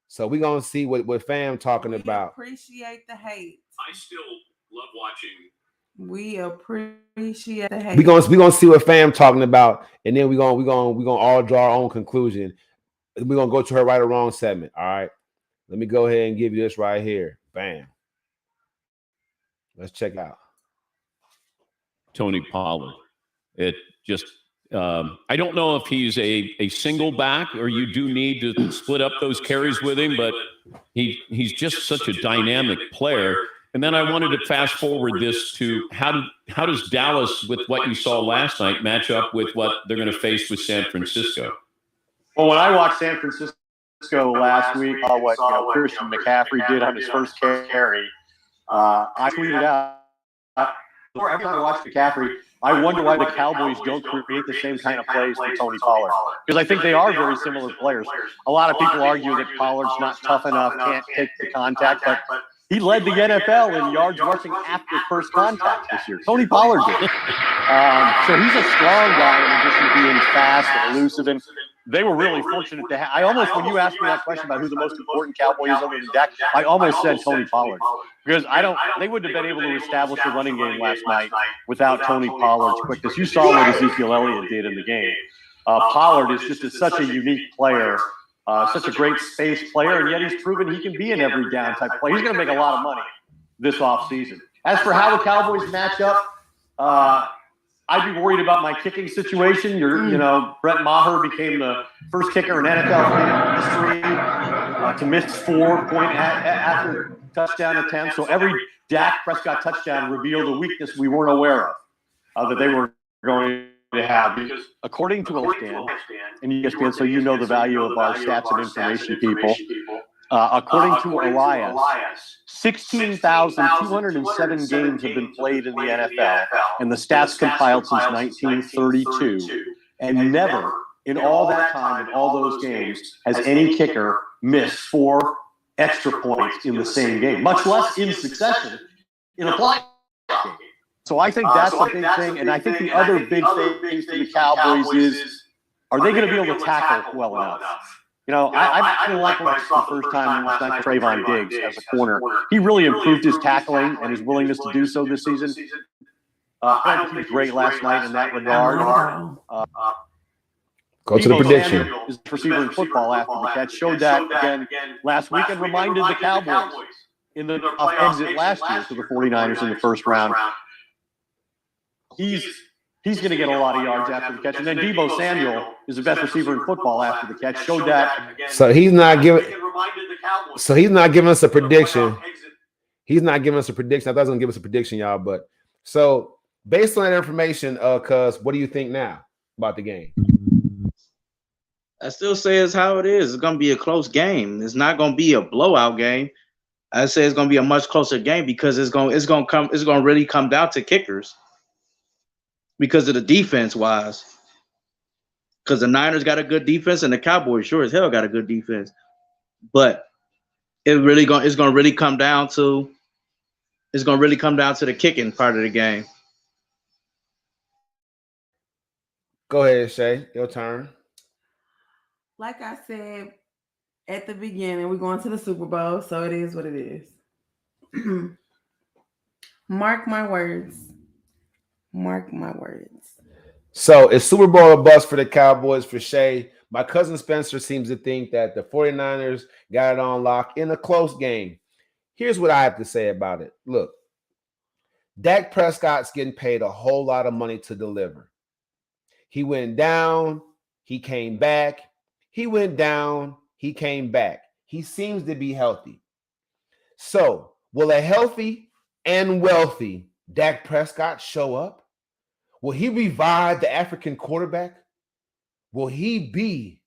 So we're gonna see what fam talking about. Appreciate the hate. I still love watching. We appreciate the hate. We gonna see what fam talking about, and then we gonna all draw our own conclusion. We're gonna go to her right or wrong segment. All right. Let me go ahead and give you this right here. Bam. Let's check out Tony Pollard. It just I don't know if he's a single back or you do need to split up those carries with him, but he's just such a dynamic player. And then I wanted to fast forward this to how does Dallas, with what you saw last night, match up with what they're going to face with San Francisco? Well, when I watched San Francisco last week, what Christian McCaffrey did on his first carry, I tweeted out, every time I watch McCaffrey, I wonder why the Cowboys don't create the same kind of plays for Tony Pollard. Because I think they are very similar players. A lot of people argue that Pollard's not tough enough, can't take the contact, but he led the NFL in yards rushing after first contact this year. Tony Pollard did. So he's a strong guy in addition to being fast and elusive. And they were really fortunate to have. I almost, when you asked me that question about who the most important Cowboy is other than Dak, I almost said Tony Pollard. Because they wouldn't have been able to establish a running game last night without Tony Pollard's quickness. You saw what Ezekiel Elliott did in the game. Pollard is just such a unique player. Such a great space player, and yet he's proven he can be an every down type player. He's going to make a lot of money this offseason. As for how the Cowboys match up, I'd be worried about my kicking situation. Brett Maher became the first kicker in NFL history to miss 4-point after touchdown attempts. So every Dak Prescott touchdown revealed a weakness we weren't aware of that they were going to have. Because according to ESPN and ESPN, so you know the value of our stats and information, people. According to Elias, 16,207 games have been played in the NFL, and the stats compiled since 1932. And never in all that time, in all those games, has any kicker missed 4 extra points in the same game, much less in succession in a playoff game. So I think that's a big thing. And I think the other big thing for the Cowboys is, are they going to be able to tackle well enough? You know, I didn't like the first time last night for Trayvon Diggs as a corner. He really improved his tackling and his willingness to do so this season. I don't think he was great last night in that regard. Go to the prediction. Samuel is the receiver in football after the catch. Showed that again last week and reminded the Cowboys in the exit last year to the 49ers in the first round. He's going to get a lot of yards after the catch. And then Deebo Samuel is the best receiver in football after the catch. Showed that. So he's not giving. So he's not giving us a prediction. He's not giving us a prediction. I thought he was going to give us a prediction, y'all. But so based on that information, cuz, what do you think now about the game? I still say it's how it is. It's going to be a close game. It's not going to be a blowout game. I say it's going to be a much closer game because it's going to really come down to kickers because of the defense wise. Because the Niners got a good defense and the Cowboys sure as hell got a good defense. But it's going to really come down to the kicking part of the game. Go ahead, Shay. Your turn. Like I said at the beginning, we're going to the Super Bowl, so it is what it is. Mark my words. Mark my words. So it's Super Bowl or bust for the Cowboys for Shay. My cousin Spencer seems to think that the 49ers got it on lock in a close game. Here's what I have to say about it. Look, Dak Prescott's getting paid a whole lot of money to deliver. He went down, he came back. He went down, he came back. He seems to be healthy. So, will a healthy and wealthy Dak Prescott show up? Will he revive the African quarterback? Will he be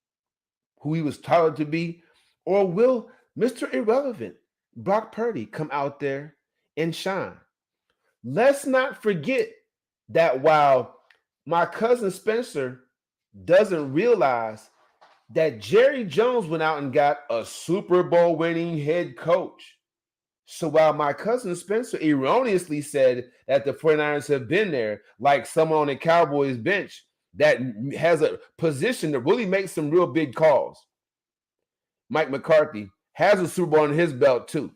who he was touted to be? Or will Mr. Irrelevant, Brock Purdy, come out there and shine? Let's not forget that while my cousin Spencer doesn't realize that Jerry Jones went out and got a Super Bowl winning head coach. So while my cousin Spencer erroneously said that the 49ers have been there, like someone on the Cowboys bench that has a position to really make some real big calls, Mike McCarthy has a Super Bowl in his belt too.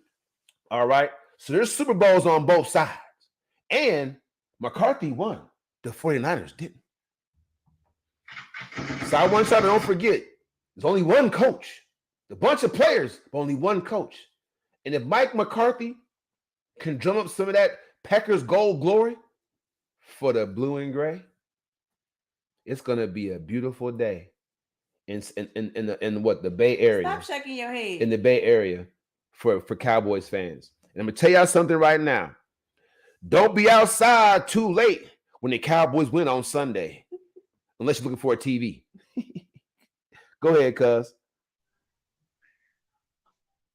All right. So there's Super Bowls on both sides. And McCarthy won. The 49ers didn't. So I want y'all to don't forget, there's only one coach. A bunch of players, but only one coach. And if Mike McCarthy can drum up some of that Packers gold glory for the blue and gray, it's going to be a beautiful day in the Bay Area. Stop shaking your head. In the Bay Area for Cowboys fans. And I'm going to tell y'all something right now. Don't be outside too late when the Cowboys win on Sunday, unless you're looking for a TV. Go ahead, cuz.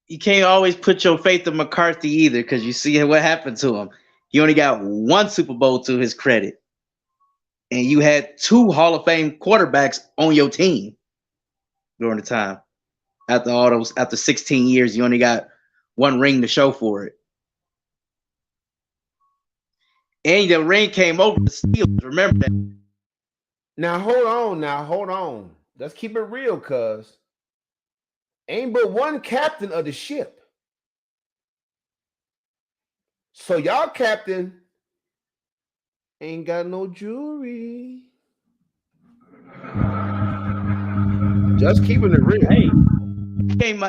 You can't always put your faith in McCarthy either, because you see what happened to him. He only got one Super Bowl to his credit. And you had two Hall of Fame quarterbacks on your team during the time. After 16 years, you only got one ring to show for it. And the ring came over the Steelers. Remember that. Now, hold on. Let's keep it real, cuz. Ain't but one captain of the ship. So y'all captain ain't got no jewelry. Just keeping it real. Hey,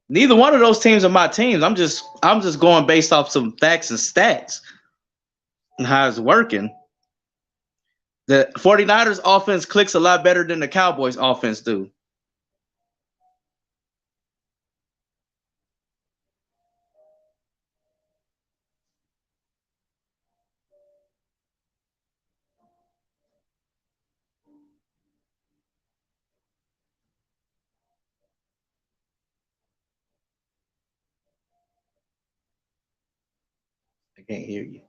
neither one of those teams are my teams. I'm just going based off some facts and stats and how it's working. The 49ers offense clicks a lot better than the Cowboys offense do. I can't hear you.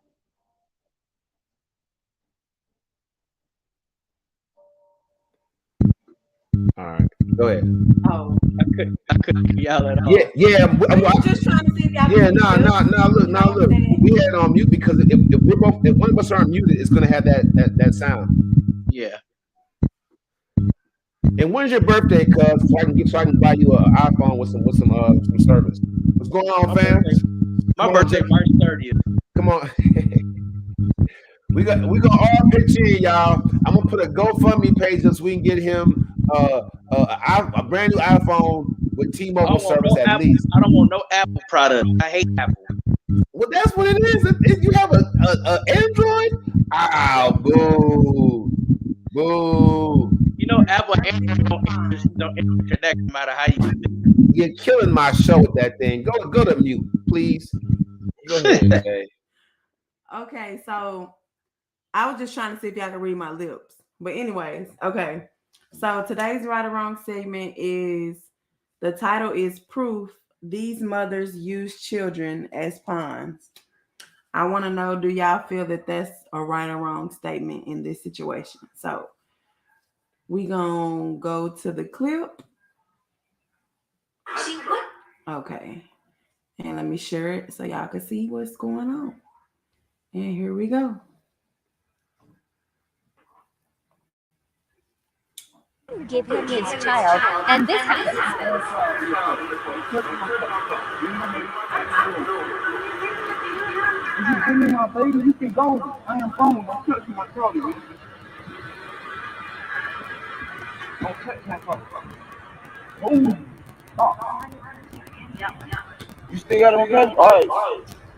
All right, go ahead. Oh, couldn't yell at all. Yeah. I'm just trying to see if y'all Yeah, can look. We had it on mute because if one of us aren't muted, it's gonna have that sound. Yeah. And when's your birthday, cuz? So I can buy you an iPhone with some service. What's going on, fam? My birthday March 30th. Come on. we gonna all pitch in, y'all. I'm gonna put a GoFundMe page so we can get him a brand new iPhone with T-Mobile service at least. I don't want no Apple product. I hate Apple. Well, that's what it is. If you have a Android, boo. You know, Apple don't connect no matter how you do it. You're killing my show with that thing. Go to mute, please. Go ahead, okay. Okay, so I was just trying to see if y'all can read my lips. But anyways, okay. So today's right or wrong segment is, the title is Proof These Mothers Use Children as Pawns. I want to know, do y'all feel that that's a right or wrong statement in this situation? So we gonna go to the clip. Okay. And let me share it so y'all can see what's going on. And here we go. Give him his child, and this happens. If you give me my baby, you can go. I am gone. Don't touch my brother. Don't touch my brother. Oh, stop. You still got it on good? All right.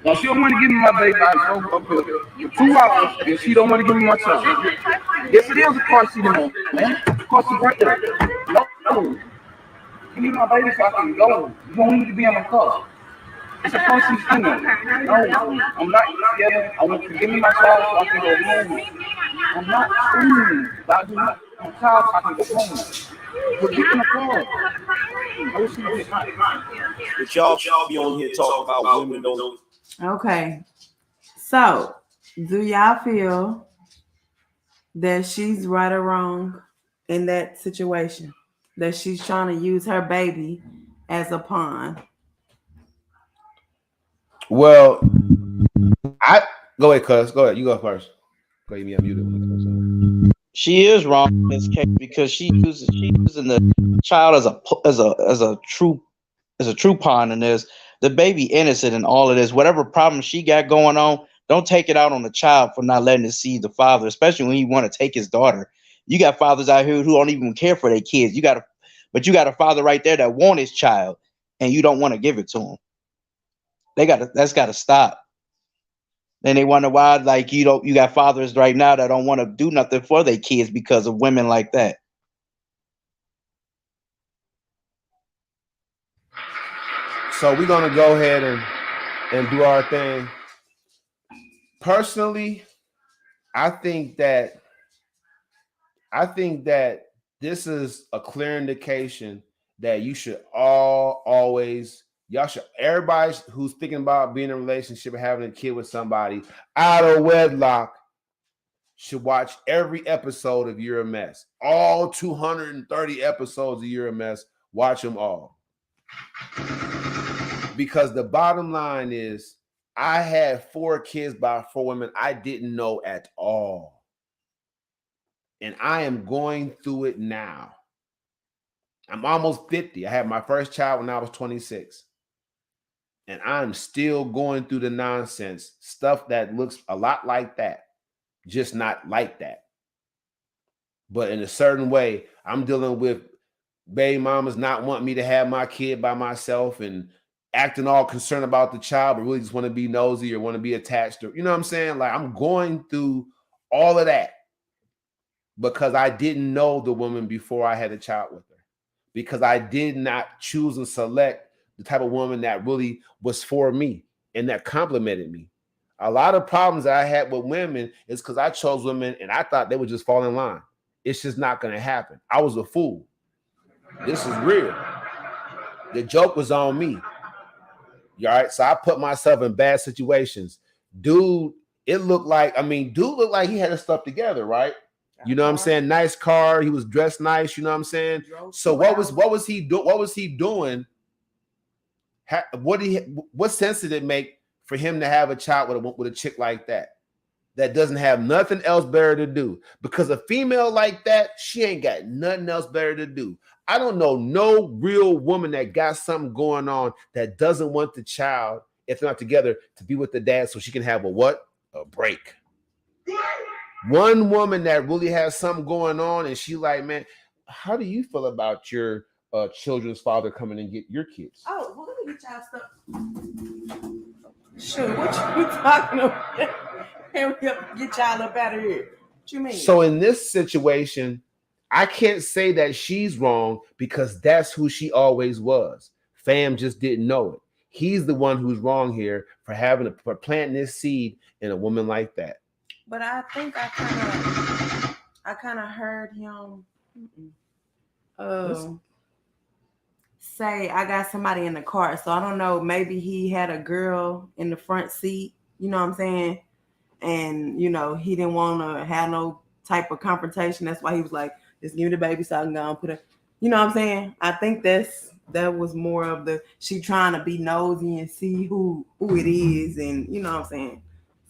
Now, she don't want to give me my baby. I go up here for 2 hours, and she don't want to give me my child. Yes, it is a car seat in there, man. The car seat right there. No. Give me my baby so I can go. You don't need to be in my car. It's a car seat in there. No, I'm not together. I want you to give me my child so I can go home. I'm not screaming. I do not my child so I can go home. But get in the car. But y'all be on here talking about women don't. Okay. So, do y'all feel that she's right or wrong in that situation? That she's trying to use her baby as a pawn? Well, go ahead, cuz. Go ahead. You go first. Go ahead, me unmuted. She is wrong in this case because she's using the child as a true pawn in this. The baby innocent in all of this. Whatever problem she got going on, don't take it out on the child for not letting it see the father, especially when you want to take his daughter. You got fathers out here who don't even care for their kids. You got a father right there that want his child, and you don't want to give it to him. That's got to stop. Then they wonder why, like, you got fathers right now that don't want to do nothing for their kids because of women like that. So we're gonna go ahead and do our thing. Personally, I think that this is a clear indication that you should everybody who's thinking about being in a relationship and having a kid with somebody out of wedlock should watch every episode of You're a Mess. All 230 episodes of You're a Mess. Watch them all. Because the bottom line is, I had 4 kids by 4 women I didn't know at all. And I am going through it now. I'm almost 50. I had my first child when I was 26. And I'm still going through the nonsense, stuff that looks a lot like that, just not like that. But in a certain way, I'm dealing with baby mamas not wanting me to have my kid by myself and acting all concerned about the child, but really just want to be nosy or want to be attached to, you know what I'm saying? Like, I'm going through all of that because I didn't know the woman before I had a child with her, because I did not choose and select the type of woman that really was for me and that complimented me. A lot of problems that I had with women is because I chose women and I thought they would just fall in line. It's just not going to happen. I was a fool. This is real. The joke was on me. All right. So I put myself in bad situations. Dude looked like he had his stuff together, right? You know what I'm saying? Nice car. He was dressed nice. You know what I'm saying? So what was he doing? What was he doing? What sense did it make for him to have a child with a chick like that doesn't have nothing else better to do? Because a female like that, she ain't got nothing else better to do. I don't know no real woman that got something going on that doesn't want the child, if they're not together, to be with the dad so she can have a break. One woman that really has something going on and she like, man, how do you feel about your children's father coming and get your kids? Oh, well, let me get y'all stuff. Sure, what you talking about? Hurry up, get y'all up out of here. What you mean? So in this situation, I can't say that she's wrong because that's who she always was. Fam just didn't know it. He's the one who's wrong here for planting this seed in a woman like that. But I think I kind of heard him say, I got somebody in the car. So I don't know, maybe he had a girl in the front seat, you know what I'm saying? And, you know, he didn't want to have no type of confrontation. That's why he was like, just give me the baby so I can go and put it, you know what I'm saying? I think that was more of she trying to be nosy and see who it is, and you know what I'm saying?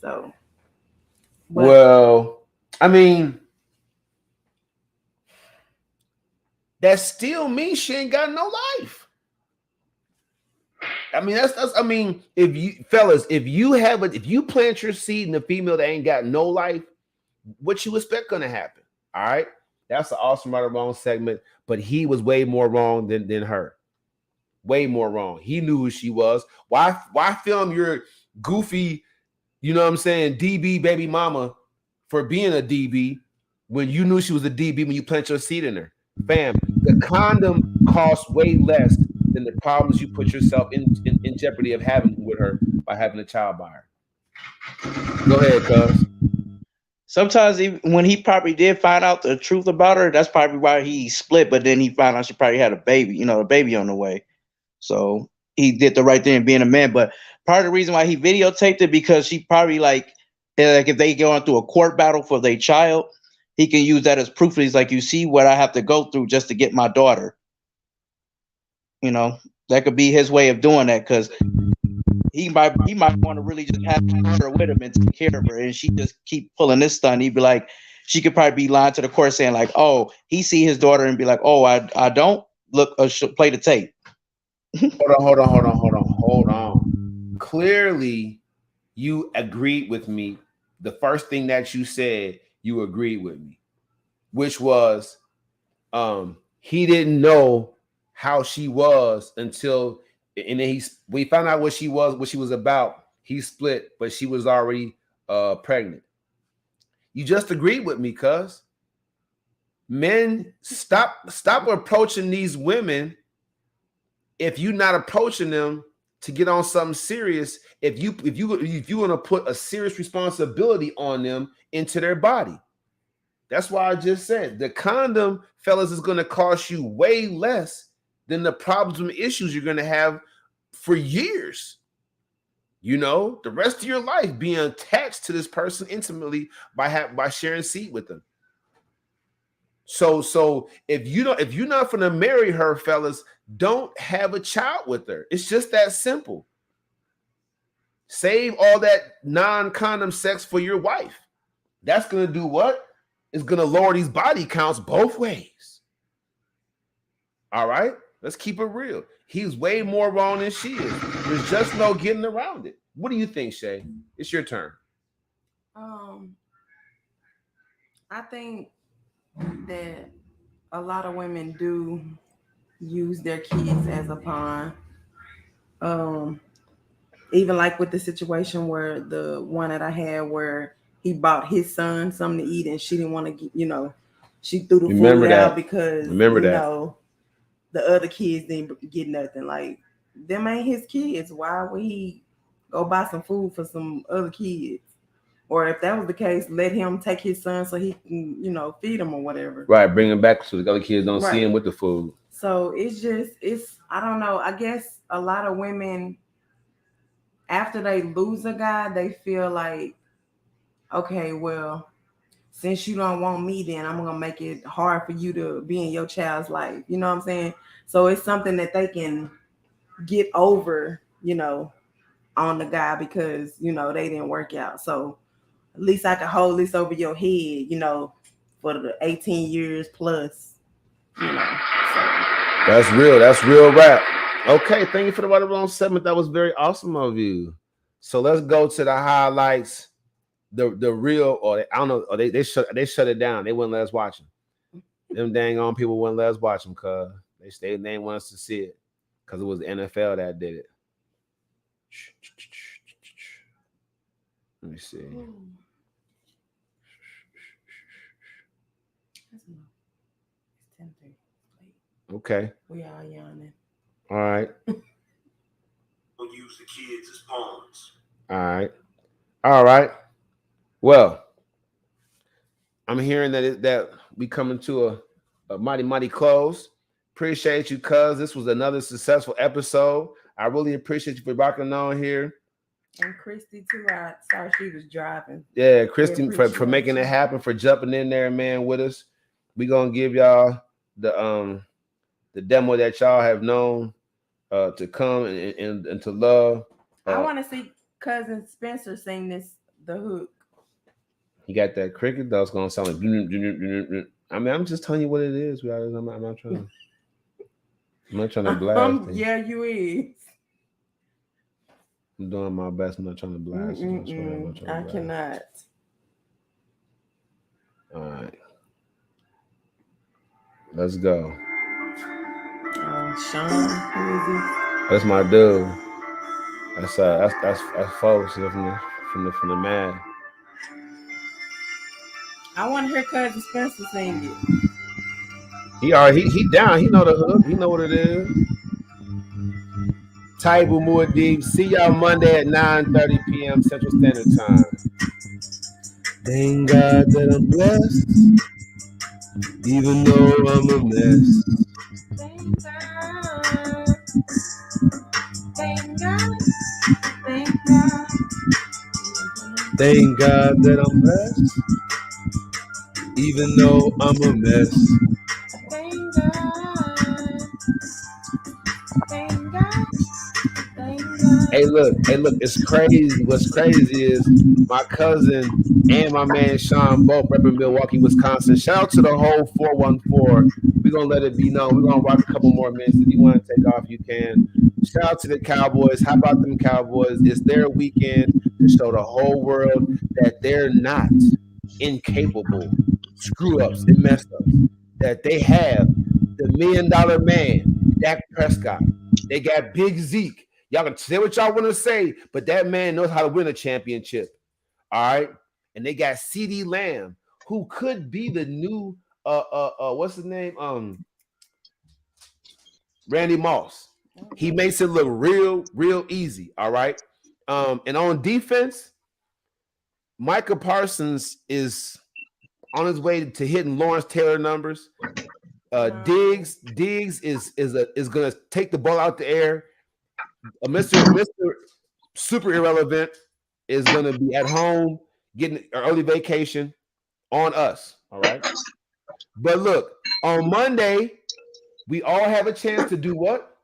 So. Well, I mean, that still means she ain't got no life. I mean, that's I mean, if you plant your seed in a female that ain't got no life, what you expect gonna happen? All right. That's an awesome right or wrong segment, but he was way more wrong than her. Way more wrong. He knew who she was. Why film your goofy, you know what I'm saying, DB baby mama for being a DB when you knew she was a DB when you planted your seed in her? Fam, the condom costs way less than the problems you put yourself in jeopardy of having with her by having a child by her. Go ahead, cuz. Sometimes when he probably did find out the truth about her, that's probably why he split. But then he found out she probably had a baby, a baby on the way. So he did the right thing being a man. But part of the reason why he videotaped it, because she probably like if they go through a court battle for their child, he can use that as proof. He's like, you see what I have to go through just to get my daughter. That could be his way of doing that, because he might want to really just have her with him and take care of her, and she just keep pulling this stunt. He'd be like, she could probably be lying to the court saying like, oh, he see his daughter and be like, oh, I don't look, play the tape. Hold on. Clearly, you agreed with me. The first thing that you said, you agreed with me, which was he didn't know how she was until, and then we found out what she was about. He split, but she was already pregnant. You just agreed with me, cuz. Men, stop approaching these women if you're not approaching them to get on something serious. If you want to put a serious responsibility on them into their body. That's why I just said the condom, fellas, is going to cost you way less than the problems and issues you're going to have for years. The rest of your life being attached to this person intimately by sharing seed with them. So if you're not going to marry her, fellas, don't have a child with her. It's just that simple. Save all that non-condom sex for your wife. That's going to do what? It's going to lower these body counts both ways. All right? Let's keep it real. He's way more wrong than she is. There's just no getting around it. What do you think, Shay? It's your turn. I think that a lot of women do use their kids as a pawn. Even like with the situation where the one that I had where he bought his son something to eat and she didn't want to get, she threw the food out because the other kids didn't get nothing. Like, them ain't his kids. Why would he go buy some food for some other kids? Or if that was the case, let him take his son so he can, feed him or whatever. Right, bring him back so the other kids don't see him with the food. So it's I don't know. I guess a lot of women, after they lose a guy, they feel like, okay, well, since you don't want me, then I'm gonna make it hard for you to be in your child's life. You know what I'm saying? So it's something that they can get over, you know, on the guy because, you know, they didn't work out. So at least I can hold this over your head, you know, for the 18 years plus, you know. So. That's real. That's real rap. Okay, thank you for the right around segment. That was very awesome of you. So let's go to the highlights. The real, or I don't know, or they shut it down. They wouldn't let us watch them. Them dang on people wouldn't let us watch them because they didn't want us to see it because it was the NFL that did it. Let me see. Okay. We all yawning. All right. Don't use the kids as pawns. All right. All right. Well, I'm hearing that we coming to a mighty close. Appreciate you, cuz this was another successful episode. I really appreciate you for rocking on here. And Christy too. I saw she was driving. Yeah, Christy for making it happen, for jumping in there, man, with us. We gonna give y'all the demo that y'all have known to come and to love. I want to see Cousin Spencer sing the hook. He got that cricket that's gonna sound like. I mean, I'm just telling you what it is. I'm not trying to blast. Yeah, you is. I'm doing my best. I'm not trying to blast. I cannot. All right, let's go. Sean, who is he? That's my dude. That's folks from the man. I want to hear Cousin Spencer sing it. He down. He know the hook. He know what it is. Taibu Muad'Dib. See y'all Monday at 9:30 p.m. Central Standard Time. Thank God that I'm blessed, even though I'm a mess. Thank God. Thank God. Thank God. Thank God that I'm blessed, even though I'm a mess. Thank God. Thank God. Thank God. Hey, look, it's crazy. What's crazy is my cousin and my man Sean both repping Milwaukee, Wisconsin. Shout out to the whole 414. We're gonna let it be known. We're gonna rock a couple more minutes. If you want to take off, you can. Shout out to the Cowboys. How about them Cowboys? It's their weekend to show the whole world that they're not incapable screw-ups and mess-ups. That they have the $1 million man, Dak Prescott. They got Big Zeke. Y'all can say what y'all want to say, but that man knows how to win a championship. All right. And they got CeeDee Lamb, who could be the new what's his name? Randy Moss. He makes it look real easy. All right. And on defense, Micah Parsons is on his way to hitting Lawrence Taylor numbers. Diggs is gonna take the ball out the air. Mr. Super Irrelevant is gonna be at home getting an early vacation on us. All right. But look, on Monday, we all have a chance to do what?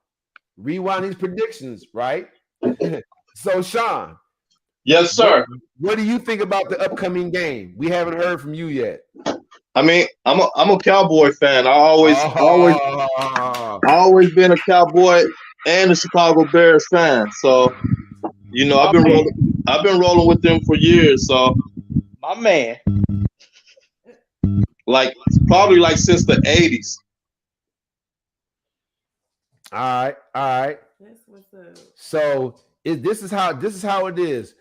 Rewind these predictions, right? So, Sean. Yes, sir. What do you think about the upcoming game? We haven't heard from you yet. I mean, I'm a Cowboy fan. I always been a Cowboy and a Chicago Bears fan. So, you know, I've been rolling with them for years. So, my man, probably since the 80s. All right. That's what's up. So this is how it is.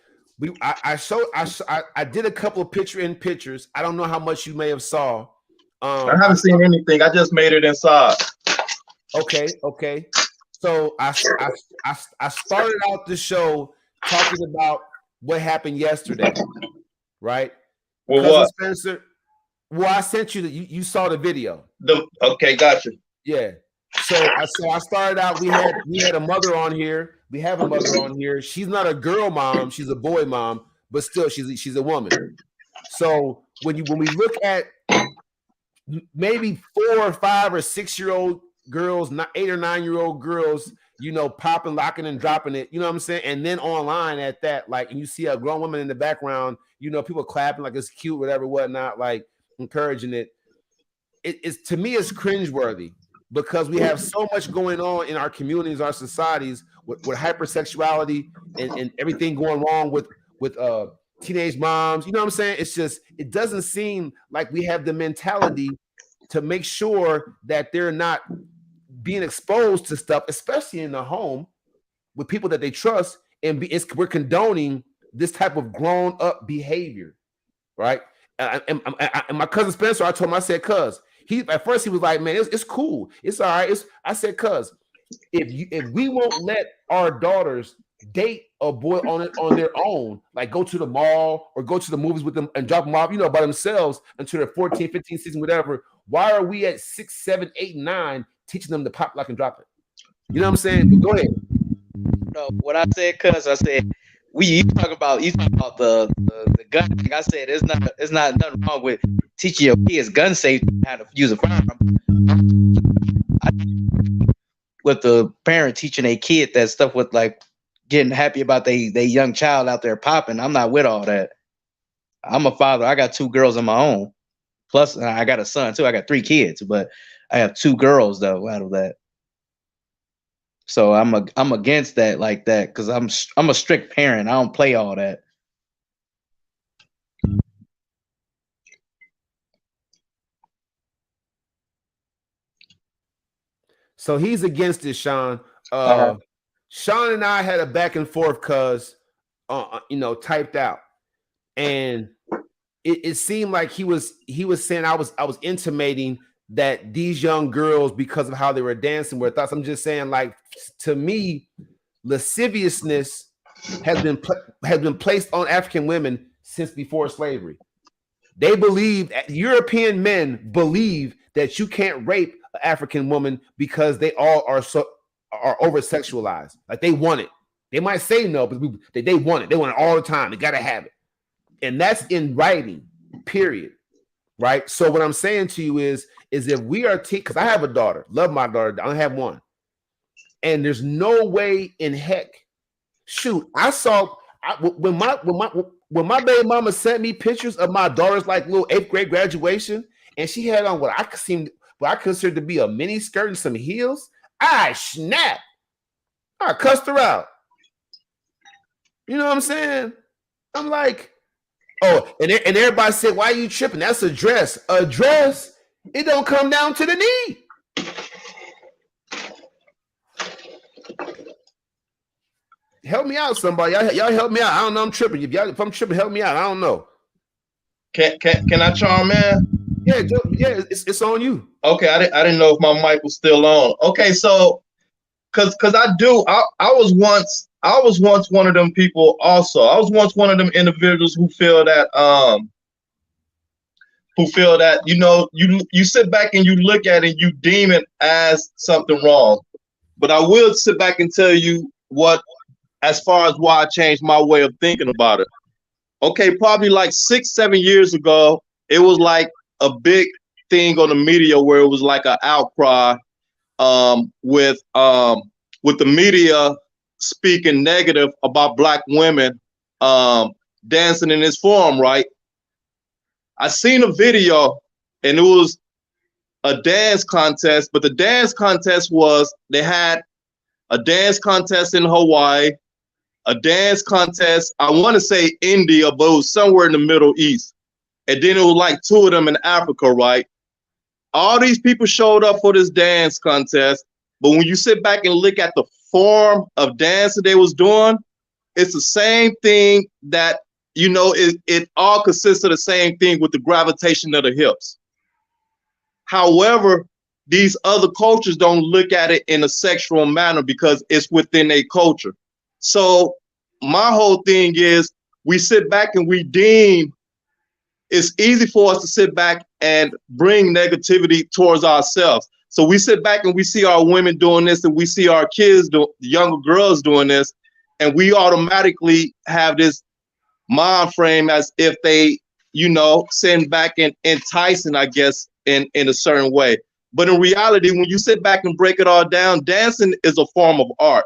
I did a couple of pictures. I don't know how much you may have saw. I haven't seen anything. I just made it inside. Okay. So I started out the show talking about what happened yesterday, right? Well, what? Spencer, I sent you you saw the video. Okay, gotcha. Yeah. So I started out. We had a mother on here. We have a mother on here. She's not a girl mom. She's a boy mom, but still she's a woman. So when we look at maybe 4 or 5 or 6-year-old girls, not 8 or 9-year-old girls, you know, popping, locking, and dropping it, you know what I'm saying? And then online at that, like, and you see a grown woman in the background, you know, people clapping like it's cute, whatever, whatnot, like encouraging it. It's to me, it's cringeworthy because we have so much going on in our communities, our societies with hypersexuality and everything going wrong with teenage moms. You know what I'm saying? It's just, it doesn't seem like we have the mentality to make sure that they're not being exposed to stuff, especially in the home with people that they trust, and we're condoning this type of grown up behavior, right? And my cousin Spencer, I told him, I said, cuz at first he was like, man, it's cool, it's all right. I said, cuz if we won't let our daughters date a boy on their own, like go to the mall or go to the movies with them and drop them off, you know, by themselves until they're 14, 15, 16, whatever. Why are we at 6, 7, 8, 9 teaching them to pop, lock, and drop it? You know what I'm saying? But go ahead. No, what I said, cuz I said you talk about the gun thing. I said it's not nothing wrong with teaching your kids gun safety, how to use a firearm. With the parent teaching a kid that stuff with like getting happy about they young child out there popping. I'm not with all that. I'm a father. I got 2 girls of my own. Plus I got a son too. I got 3 kids, but I have 2 girls though out of that. So I'm against that like that because I'm a strict parent. I don't play all that. So he's against it, Sean. Sean and I had a back and forth because, you know, typed out, and it seemed like he was saying I was intimating that these young girls, because of how they were dancing, were thoughts. I'm just saying, like, to me, lasciviousness has been placed on African women since before slavery. They believe, European men believe that you can't rape an African woman because they all are over sexualized. Like they want it. They might say no, but they want it. They want it all the time. They gotta have it, and that's in writing. Period. Right. So what I'm saying to you is if we are because I have a daughter, love my daughter. I don't have one, and there's no way in heck. Shoot, I saw when my baby mama sent me pictures of my daughter's like little 8th grade graduation, and she had on what I considered to be a mini skirt and some heels. I snapped. I cussed her out. You know what I'm saying? I'm like, oh, and everybody said, why are you tripping? That's a dress. A dress, it don't come down to the knee. Help me out, somebody. Y'all help me out. I don't know. I'm tripping. If I'm tripping, help me out. I don't know. Can I chime in? Yeah, it's on you. Okay, I didn't know if my mic was still on. Okay, so because I was once one of them people also. I was once one of them individuals who feel that you know, you sit back and you look at it and you deem it as something wrong. But I will sit back and tell you as far as why I changed my way of thinking about it. Okay, probably like 6, 7 years ago, it was like a big thing on the media where it was like an outcry with the media speaking negative about Black women dancing in this form, right? I seen a video and it was a dance contest, but the dance contest was, they had a dance contest in Hawaii, a dance contest, I want to say India, but it was somewhere in the Middle East. And then it was like 2 of them in Africa, right? All these people showed up for this dance contest, but when you sit back and look at the form of dance that they was doing, it's the same thing that, you know, it all consists of the same thing with the gravitation of the hips. However, these other cultures don't look at it in a sexual manner because it's within a culture. So my whole thing is we sit back and we deem it's easy for us to sit back and bring negativity towards ourselves. So we sit back and we see our women doing this and we see our kids, younger girls doing this, and we automatically have this mind frame as if they sitting back and enticing, I guess, in a certain way. But in reality, when you sit back and break it all down, dancing is a form of art.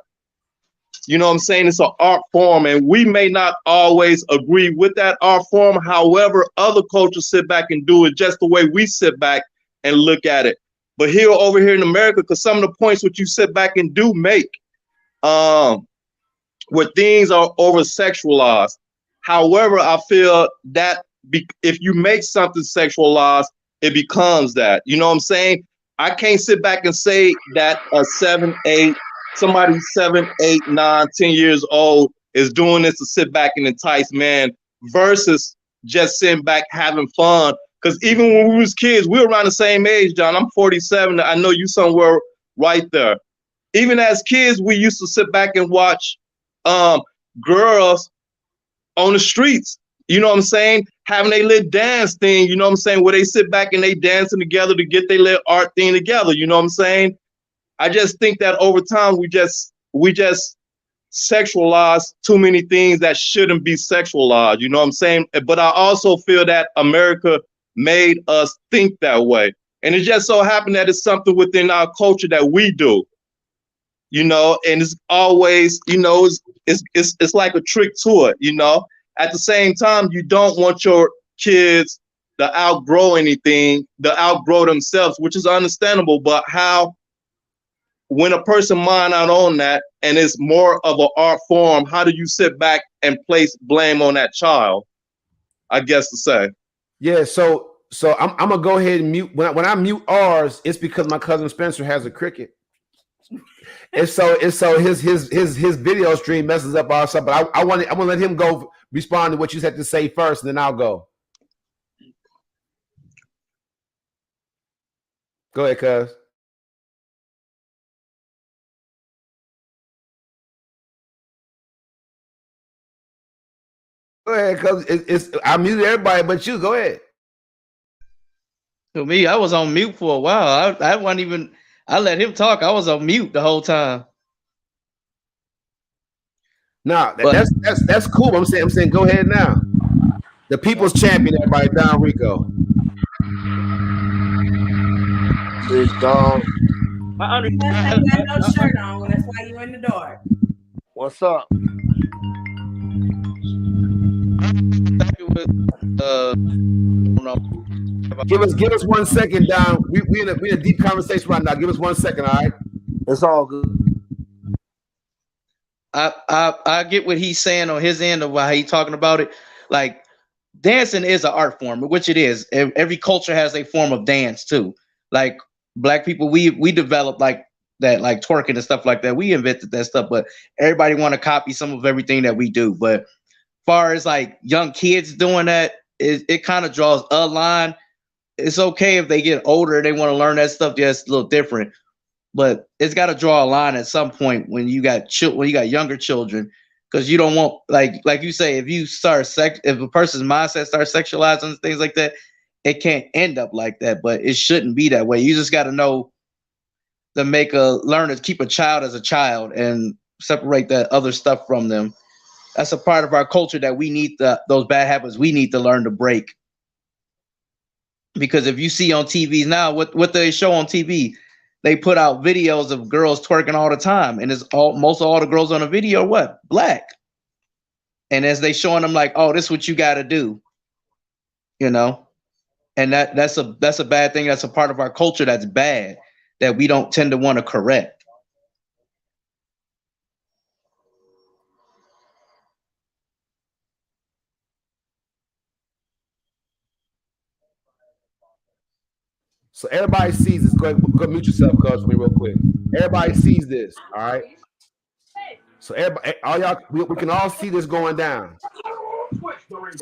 You know what I'm saying? It's an art form, and we may not always agree with that art form. However, other cultures sit back and do it just the way we sit back and look at it. But over here in America, because some of the points which you sit back and do make, where things are over sexualized. However, I feel that if you make something sexualized, it becomes that. You know what I'm saying? I can't sit back and say that somebody 7, 8, 9, 10 years old is doing this to sit back and entice man versus just sitting back having fun. Because even when we was kids, we were around the same age, John. I'm 47. I know you somewhere right there. Even as kids, we used to sit back and watch girls on the streets, you know what I'm saying, having a little dance thing, you know what I'm saying, where they sit back and they dancing together to get their little art thing together, you know what I'm saying. I just think that over time we just sexualize too many things that shouldn't be sexualized, you know what I'm saying. But I also feel that America made us think that way, and it just so happened that it's something within our culture that we do, and it's always, it's like a trick to it, At the same time, you don't want your kids to outgrow anything, to outgrow themselves, which is understandable. But when a person mind out on that and it's more of an art form, how do you sit back and place blame on that child? I guess to say. Yeah, so I'm gonna go ahead and mute. When I mute ours, it's because my cousin Spencer has a cricket. And so his video stream messes up our stuff. But I want to let him go respond to what you had to say first, and then I'll go. Go ahead, cuz. Go ahead, cuz I muted everybody but you. Go ahead. To me, I was on mute for a while. I wasn't even. I let him talk. I was on mute the whole time. No, that's cool. I'm saying go ahead now. The people's champion, everybody, Don Rico. Big dog. You got no shirt on. That's why you're in the dark. What's up? Give us 1 second, Don. We in a deep conversation right now. Give us 1 second, all right? It's all good. I get what he's saying on his end of how he's talking about it. Like, dancing is an art form, which it is. Every culture has a form of dance too. Like Black people, we developed like that, like twerking and stuff like that. We invented that stuff, but everybody want to copy some of everything that we do. But far as like young kids doing that, it kind of draws a line. It's okay if they get older, they want to learn that stuff. Yeah, it's a little different. But it's got to draw a line at some point when you got younger children, because you don't want like you say, if a person's mindset starts sexualizing things like that, it can't end up like that. But it shouldn't be that way. You just got to know to learn to keep a child as a child and separate that other stuff from them. That's a part of our culture that we need those bad habits we need to learn to break. Because if you see on TV now, what they show on TV, they put out videos of girls twerking all the time, and most of all the girls on the video what? Black. And as they showing them like, oh, this is what you got to do, and that's a bad thing. That's a part of our culture that's bad that we don't tend to want to correct. So everybody sees this. Go mute yourself, cuz, for me real quick. Everybody sees this, all right? So everybody, all y'all, we can all see this going down.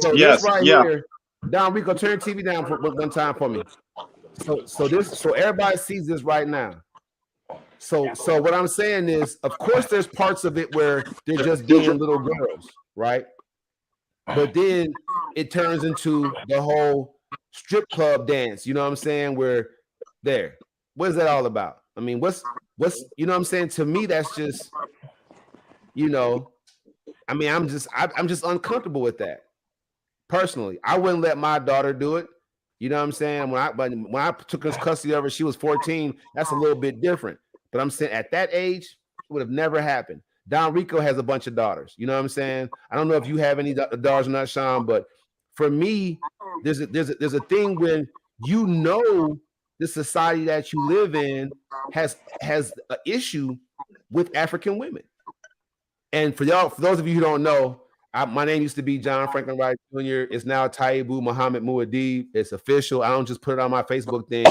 So yes, this right here, Don Rico, turn TV down for one time for me. So everybody sees this right now. So what I'm saying is, of course, there's parts of it where they're just being little girls, right? But then it turns into the whole strip club dance, you know what I'm saying? Where what is that all about? I mean, what's you know what I'm saying? To me, that's just, I mean, I'm just uncomfortable with that. Personally, I wouldn't let my daughter do it. You know what I'm saying? When I took his custody of her, she was 14. That's a little bit different. But I'm saying at that age, it would have never happened. Don Rico has a bunch of daughters. You know what I'm saying? I don't know if you have any daughters or not, Sean, but for me, there's a thing when you know the society that you live in has an issue with African women. And for those of you who don't know, my name used to be John Franklin Wright Jr. It's now Taibu Muhammad Muad'Dib. It's official. I don't just put it on my Facebook thing.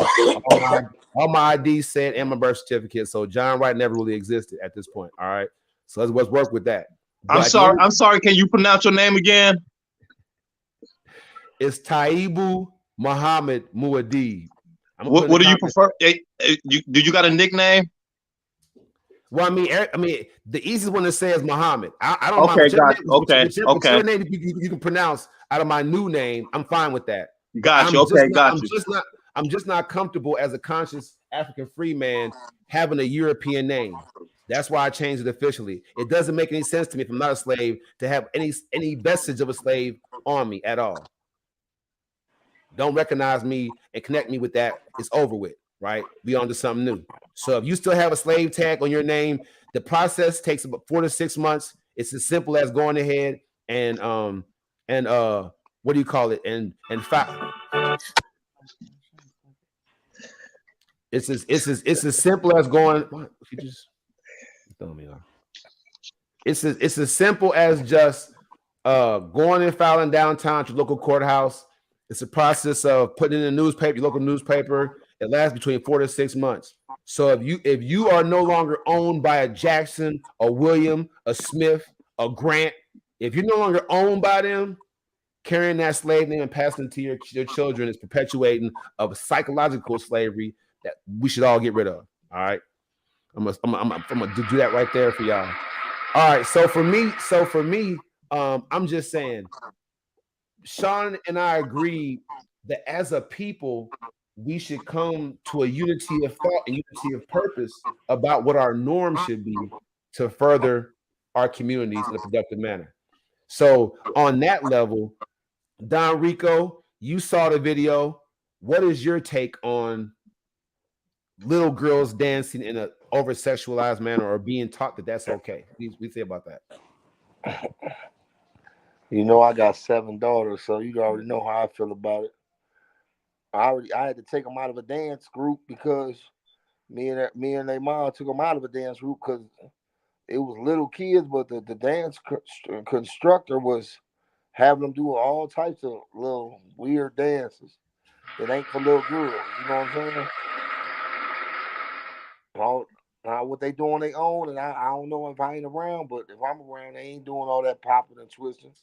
All my IDs said and my birth certificate. So John Wright never really existed at this point. All right. So let's work with that. I'm sorry. Can you pronounce your name again? It's Taibu Muhammad Muad'Dib. What do you prefer? Do you got a nickname? Well, I mean, the easiest one to say is Muhammad. I don't mind. Whichever name you can pronounce out of my new name, I'm fine with that. Gotcha. I'm just not comfortable as a conscious African free man having a European name. That's why I changed it officially. It doesn't make any sense to me if I'm not a slave to have any vestige of a slave on me at all. Don't recognize me and connect me with that. It's over with, right? We on to something new. So if you still have a slave tag on your name, the process takes about 4 to 6 months. It's as simple as going ahead and what do you call it? And it's as simple as going. What? You just throw me off. It's as simple as just going and filing downtown to your local courthouse. It's a process of putting in the newspaper, your local newspaper. It lasts between 4 to 6 months. So if you are no longer owned by a Jackson, a William, a Smith, a Grant, if you're no longer owned by them, carrying that slave name and passing it to your children is perpetuating of psychological slavery that we should all get rid of. All right, I'm gonna do that right there for y'all. All right, so for me, I'm just saying, Sean and I agree that as a people, we should come to a unity of thought and unity of purpose about what our norm should be to further our communities in a productive manner. So on that level, Don Rico, you saw the video. What is your take on little girls dancing in an over-sexualized manner or being taught that that's okay? What do you say about that? You know, I got 7 daughters, so you already know how I feel about it. I had to take them out of a dance group because me and their mom took them out of a dance group because it was little kids, but the dance constructor was having them do all types of little weird dances. It ain't for little girls, you know what I'm saying? What they do on their own, and I don't know if I ain't around, but if I'm around, they ain't doing all that popping and twisting.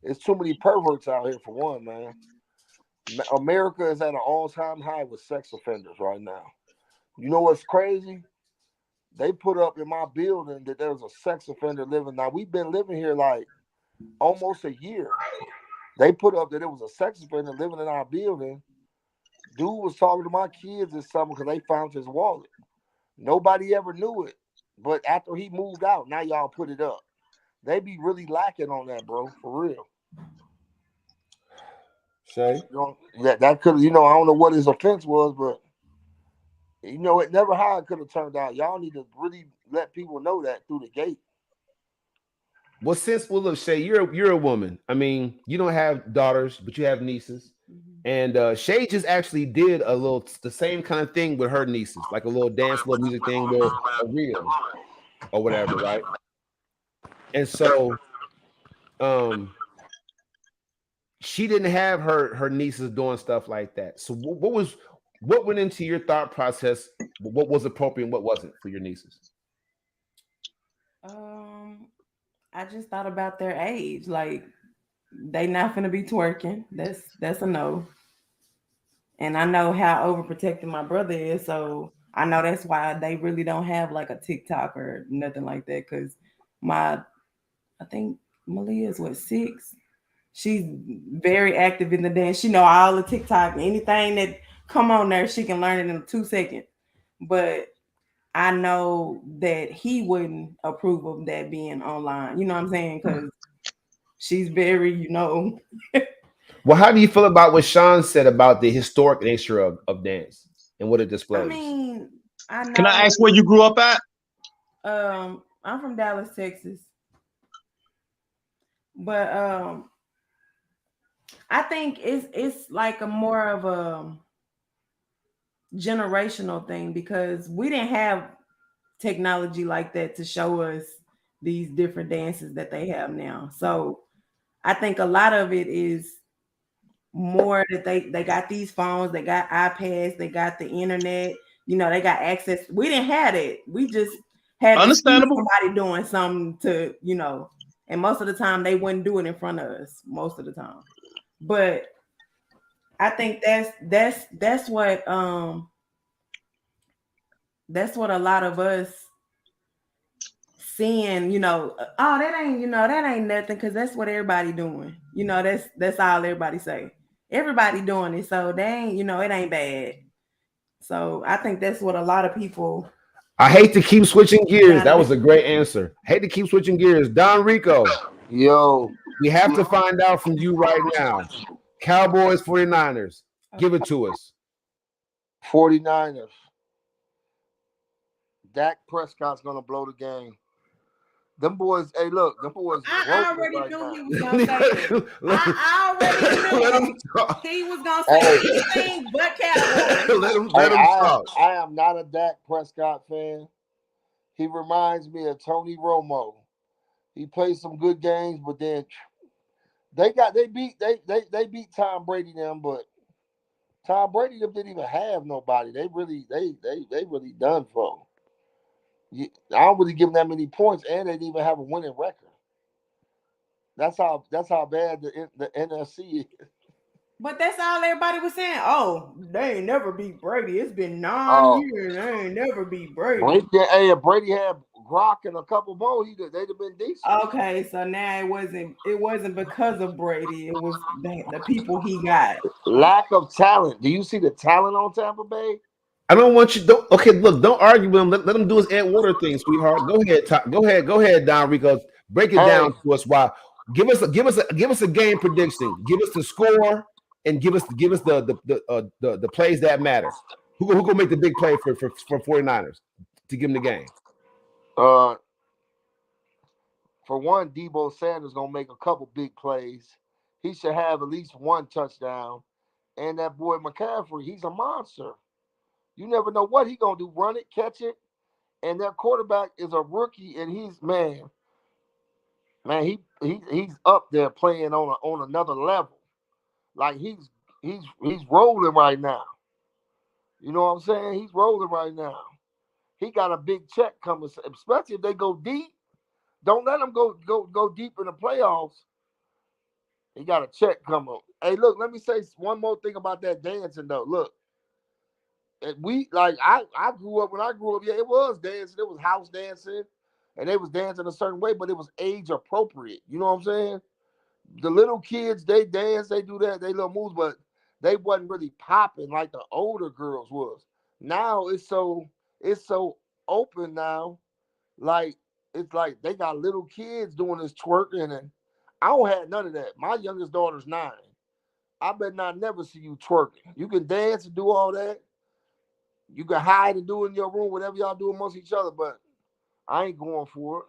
There's too many perverts out here for one, man. America is at an all-time high with sex offenders right now. You know what's crazy? They put up in my building that there's a sex offender living. Now, we've been living here like almost a year. They put up that there was a sex offender living in our building. Dude was talking to my kids this summer because they found his wallet. Nobody ever knew it. But after he moved out, now y'all put it up. They be really lacking on that, bro, for real. Shay? That could, I don't know what his offense was, but it never how it could have turned out. Y'all need to really let people know that through the gate. Well, look, Shay, you're a woman. I mean, you don't have daughters, but you have nieces. And Shay just actually did the same kind of thing with her nieces, like a little dance, little music thing, little reel or whatever, right? And so, she didn't have her nieces doing stuff like that. So what went into your thought process? What was appropriate and what wasn't for your nieces? I just thought about their age. Like, they not finna be twerking. That's a no. And I know how overprotected my brother is, so I know that's why they really don't have like a TikTok or nothing like that. Because I think Malia is 6. She's very active in the dance. She know all the TikTok, anything that come on there, she can learn it in 2 seconds. But I know that he wouldn't approve of that being online. You know what I'm saying? Because she's very, Well, how do you feel about what Sean said about the historic nature of dance and what it displays? I mean, I know. Can I ask where you grew up at? I'm from Dallas, Texas, but I think it's like a more of a generational thing because we didn't have technology like that to show us these different dances that they have now. So I think a lot of it is more that they got these phones, they got iPads, they got the internet, you know, they got access. We didn't have it. We just had to see somebody doing something to, you know, and most of the time they wouldn't do it in front of us most of the time. But I think that's what a lot of us seeing, you know, oh, that ain't nothing, because that's what everybody doing. You know, that's all everybody say. Everybody doing it, so they ain't, you know, it ain't bad. So I think that's what a lot of people. I hate to keep switching gears. That was a great answer. Hate to keep switching gears. Don Rico. Yo. We have to find out from you right now. Cowboys, 49ers. Give it to us. 49ers. Dak Prescott's going to blow the game. Them boys, hey, look, them boys. I already knew he was gonna say it. I already knew he was gonna say anything but Cowboys. let him talk. I am not a Dak Prescott fan. He reminds me of Tony Romo. He plays some good games, but then they beat Tom Brady them, but Tom Brady them didn't even have nobody. They really done for. I don't really give them that many points, and they didn't even have a winning record. That's how bad the NFC is. But that's all everybody was saying. Oh, they ain't never beat Brady. It's been 9 years. They ain't never beat Brady. If Brady had Gronk and a couple more, they'd have been decent. Okay, so now it wasn't because of Brady. It was the people he got. Lack of talent. Do you see the talent on Tampa Bay? I don't want you. Okay, look, don't argue with him. Let him do his Ed Water thing, sweetheart. Go ahead, Don Rico. Break it down to us. Why? Give us a game prediction. Give us the score and give us the plays that matter. Who gonna make the big play for 49ers to give him the game? For one, Debo Sanders gonna make a couple big plays. He should have at least one touchdown. And that boy McCaffrey, he's a monster. You never know what he's gonna do. Run it, catch it. And that quarterback is a rookie, and he's up there playing on another level. Like he's rolling right now. You know what I'm saying? He's rolling right now. He got a big check coming, especially if they go deep. Don't let them go deep in the playoffs. He got a check coming. Hey, look, let me say one more thing about that dancing though. Look, I grew up, yeah, it was dancing. It was house dancing, and they was dancing a certain way, but it was age appropriate. You know what I'm saying? The little kids, they dance, they do that, they little moves, but they wasn't really popping like the older girls was. Now it's so open now. Like it's like they got little kids doing this twerking, and I don't have none of that. My youngest daughter's 9. I bet not never see you twerking. You can dance and do all that. You can hide and do it in your room, whatever y'all do amongst each other, but I ain't going for it.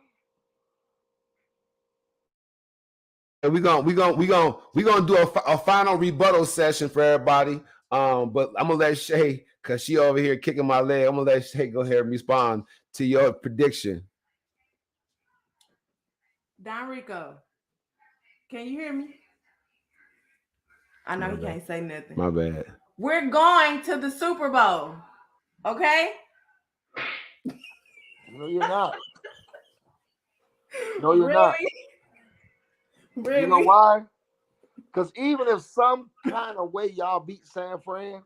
And we're gonna do a final rebuttal session for everybody. But I'm gonna let Shay, because she over here kicking my leg. I'm gonna let Shay go ahead and respond to your prediction. Don Rico, can you hear me? I know he can't say nothing. My bad. We're going to the Super Bowl. Okay? No, you're not. No, you're not. Really? You know why? Because even if some kind of way y'all beat San Fran,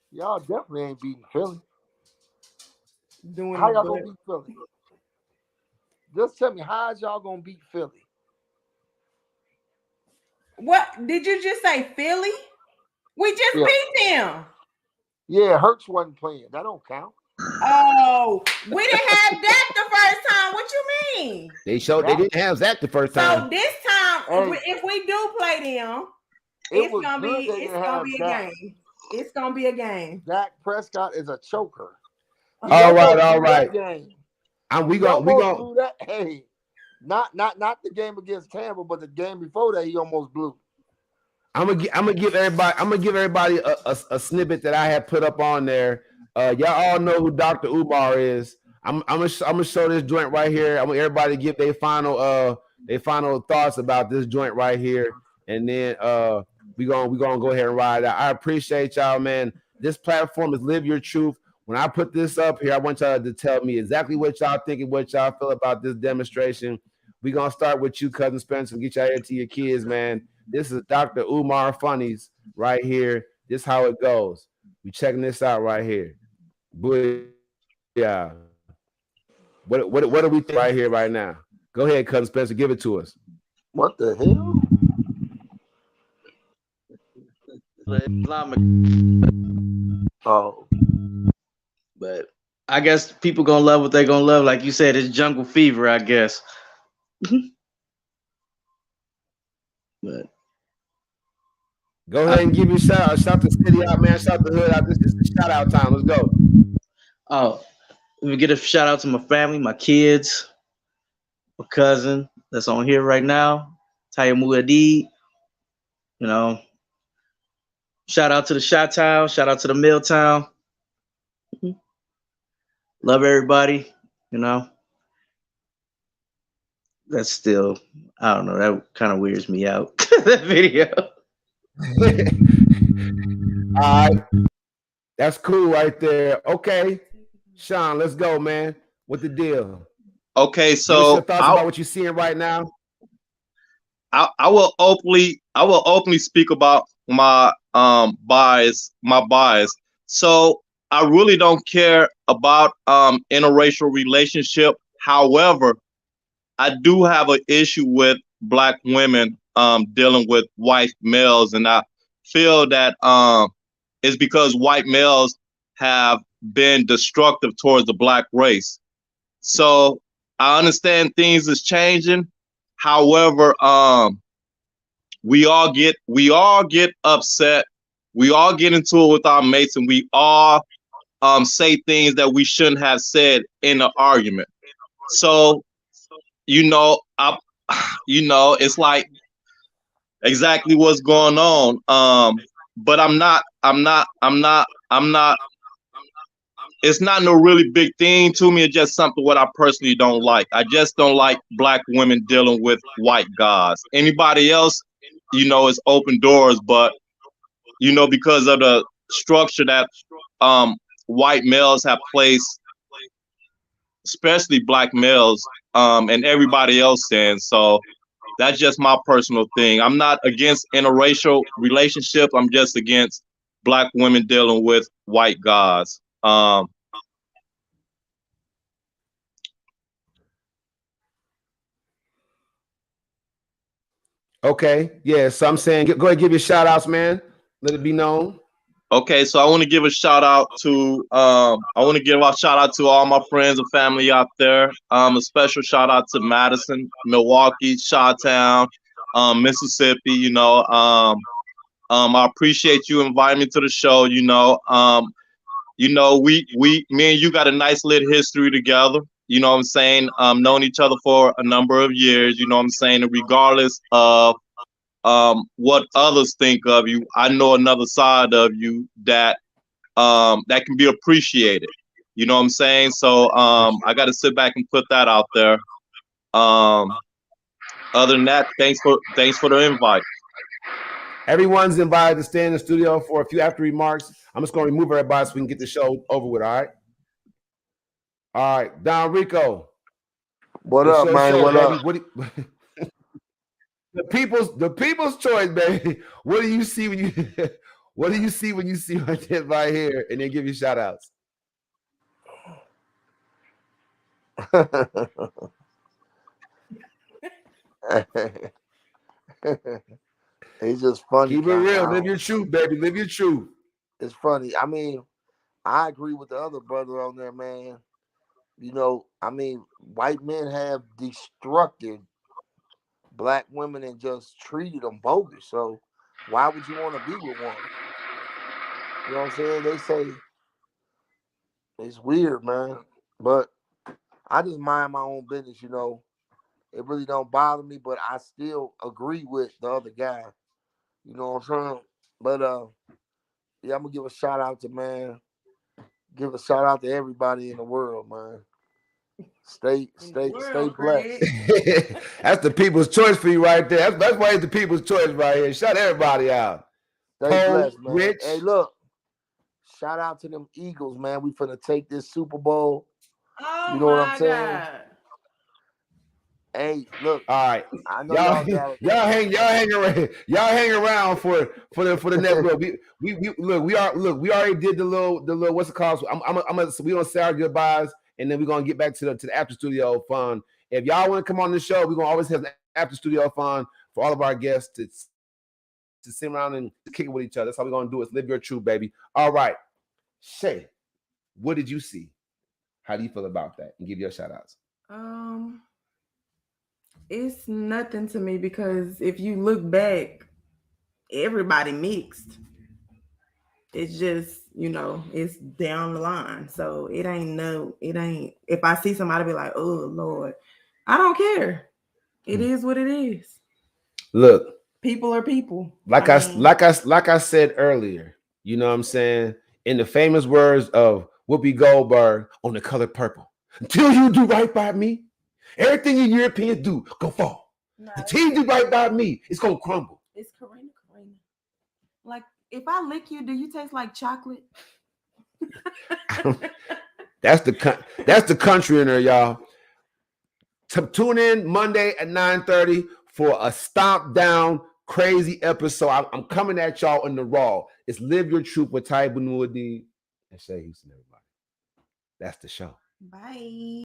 y'all definitely ain't beating Philly. How y'all gonna beat Philly? Just tell me, how's y'all gonna beat Philly? What did you just say, Philly? We just beat them. Yeah, Hurts wasn't playing. That don't count. Oh, we didn't have Dak the first time. What you mean? They didn't have Zach the first time. So this time, if we do play them, It was gonna good be. they It's didn't gonna have be a Dak. game. It's gonna be a game. Dak Prescott is a choker. He All right, almost all blew right. that game. And we He gonna almost blew that. Hey, not the game against Tampa, but the game before that, he almost blew. I'm gonna give everybody a snippet that I had put up on there. Y'all all know who Dr. Umar is. I'm gonna show this joint right here. I want everybody to give their final thoughts about this joint right here, and then we gonna go ahead and ride out. I appreciate y'all, man. This platform is Live Your Truth. When I put this up here, I want y'all to tell me exactly what y'all think and what y'all feel about this demonstration. We're gonna start with you, Cousin Spencer, and get y'all here to your kids, man. This is Dr. Umar Funnies right here. This is how it goes. We checking this out right here. Yeah. What do we think right here, right now? Go ahead, Cousin Spencer. Give it to us. What the hell? Islamic. Oh. But I guess people gonna love what they gonna love. Like you said, it's jungle fever, I guess. But go ahead and give you a shout out. Shout the city out, man. Shout the hood out. This is the shout out time. Let's go. Oh, let me get a shout out to my family, my kids, my cousin that's on here right now, Taya Muadid. You know, shout out to the Shot Town, shout out to the Milltown. Love everybody. You know, that's still, I don't know, that kind of weirds me out. That video. All right. That's cool right there. Okay. Sean, let's go, man. What the deal? Okay, Give us so your thoughts about what you're seeing right now. I will openly speak about my bias. So I really don't care about interracial relationship. However, I do have an issue with black women dealing with white males, and I feel that it's because white males have been destructive towards the black race. So I understand things is changing. However, we all get upset. We all get into it with our mates, and we all say things that we shouldn't have said in an argument. So it's like exactly what's going on. But I'm not. It's not no really big thing to me. It's just something what I personally don't like. I just don't like black women dealing with white guys. Anybody else, it's open doors. But because of the structure that white males have placed, especially black males, and everybody else in. So that's just my personal thing. I'm not against interracial relationships. I'm just against black women dealing with white guys. Okay. Yeah. So I'm saying, go ahead, give your shout outs, man. Let it be known. Okay, so I want to give a shout out to all my friends and family out there. A special shout out to Madison, Milwaukee, Chi-Town, Mississippi. I appreciate you inviting me to the show. Me and you got a nice lit history together. You know what I'm saying? Known each other for a number of years. You know what I'm saying? And regardless of what others think of you, I know another side of you that can be appreciated. You know what I'm saying? So I got to sit back and put that out there. Other than that, thanks for the invite. Everyone's invited to stay in the studio for a few after remarks. I'm just going to remove everybody so we can get the show over with. All right. All right, Don Rico. What up, man? Show, what baby. up? The people's choice, baby. What do you see when you see right here? And then give you shout outs. It's just funny. Keep it real. Live your truth, baby. Live your truth. It's funny. I mean, I agree with the other brother on there, man. White men have destructed black women and just treated them bogus. So Why would you want to be with one? You know what I'm saying? They say it's weird, man. But I just mind my own business, you know. It really don't bother me, but I still agree with the other guy. You know what I'm saying? But yeah, I'm gonna give a shout out to everybody in the world, man. Stay blessed. That's the people's choice for you right there. That's why it's the people's choice right here. Shout everybody out. Stay blessed, man. Rich. Hey, look. Shout out to them Eagles, man. We finna take this Super Bowl. Oh, you know what I'm my saying? God. Hey, look. All right. I know y'all hang around for the next look. We already did the little what's it called? We gonna say our goodbyes and then we're gonna get back to the after studio fun. If y'all want to come on the show, we're gonna always have an after studio fun for all of our guests to sit around and kick it with each other. That's how we're gonna do it. Live your truth, baby. All right. Shay, what did you see? How do you feel about that? And give your shout outs. It's nothing to me because if you look back, everybody mixed. It's just, you know, it's down the line. So it ain't if I see somebody be like, oh Lord, I don't care. It is what it is. Look, people are people. Like I said earlier, you know what I'm saying? In the famous words of Whoopi Goldberg on The Color Purple, until you do right by me, everything you Europeans do go fall. No, until you do right by me, it's gonna crumble. It's Karina. Like, if I lick you, do you taste like chocolate? That's the country in there, y'all. Tune in Monday at 9:30 for a stomp down crazy episode. I'm coming at y'all in the raw. It's Live Your Truth with Ty Bunuadi and Shay Houston, everybody. That's the show. Bye.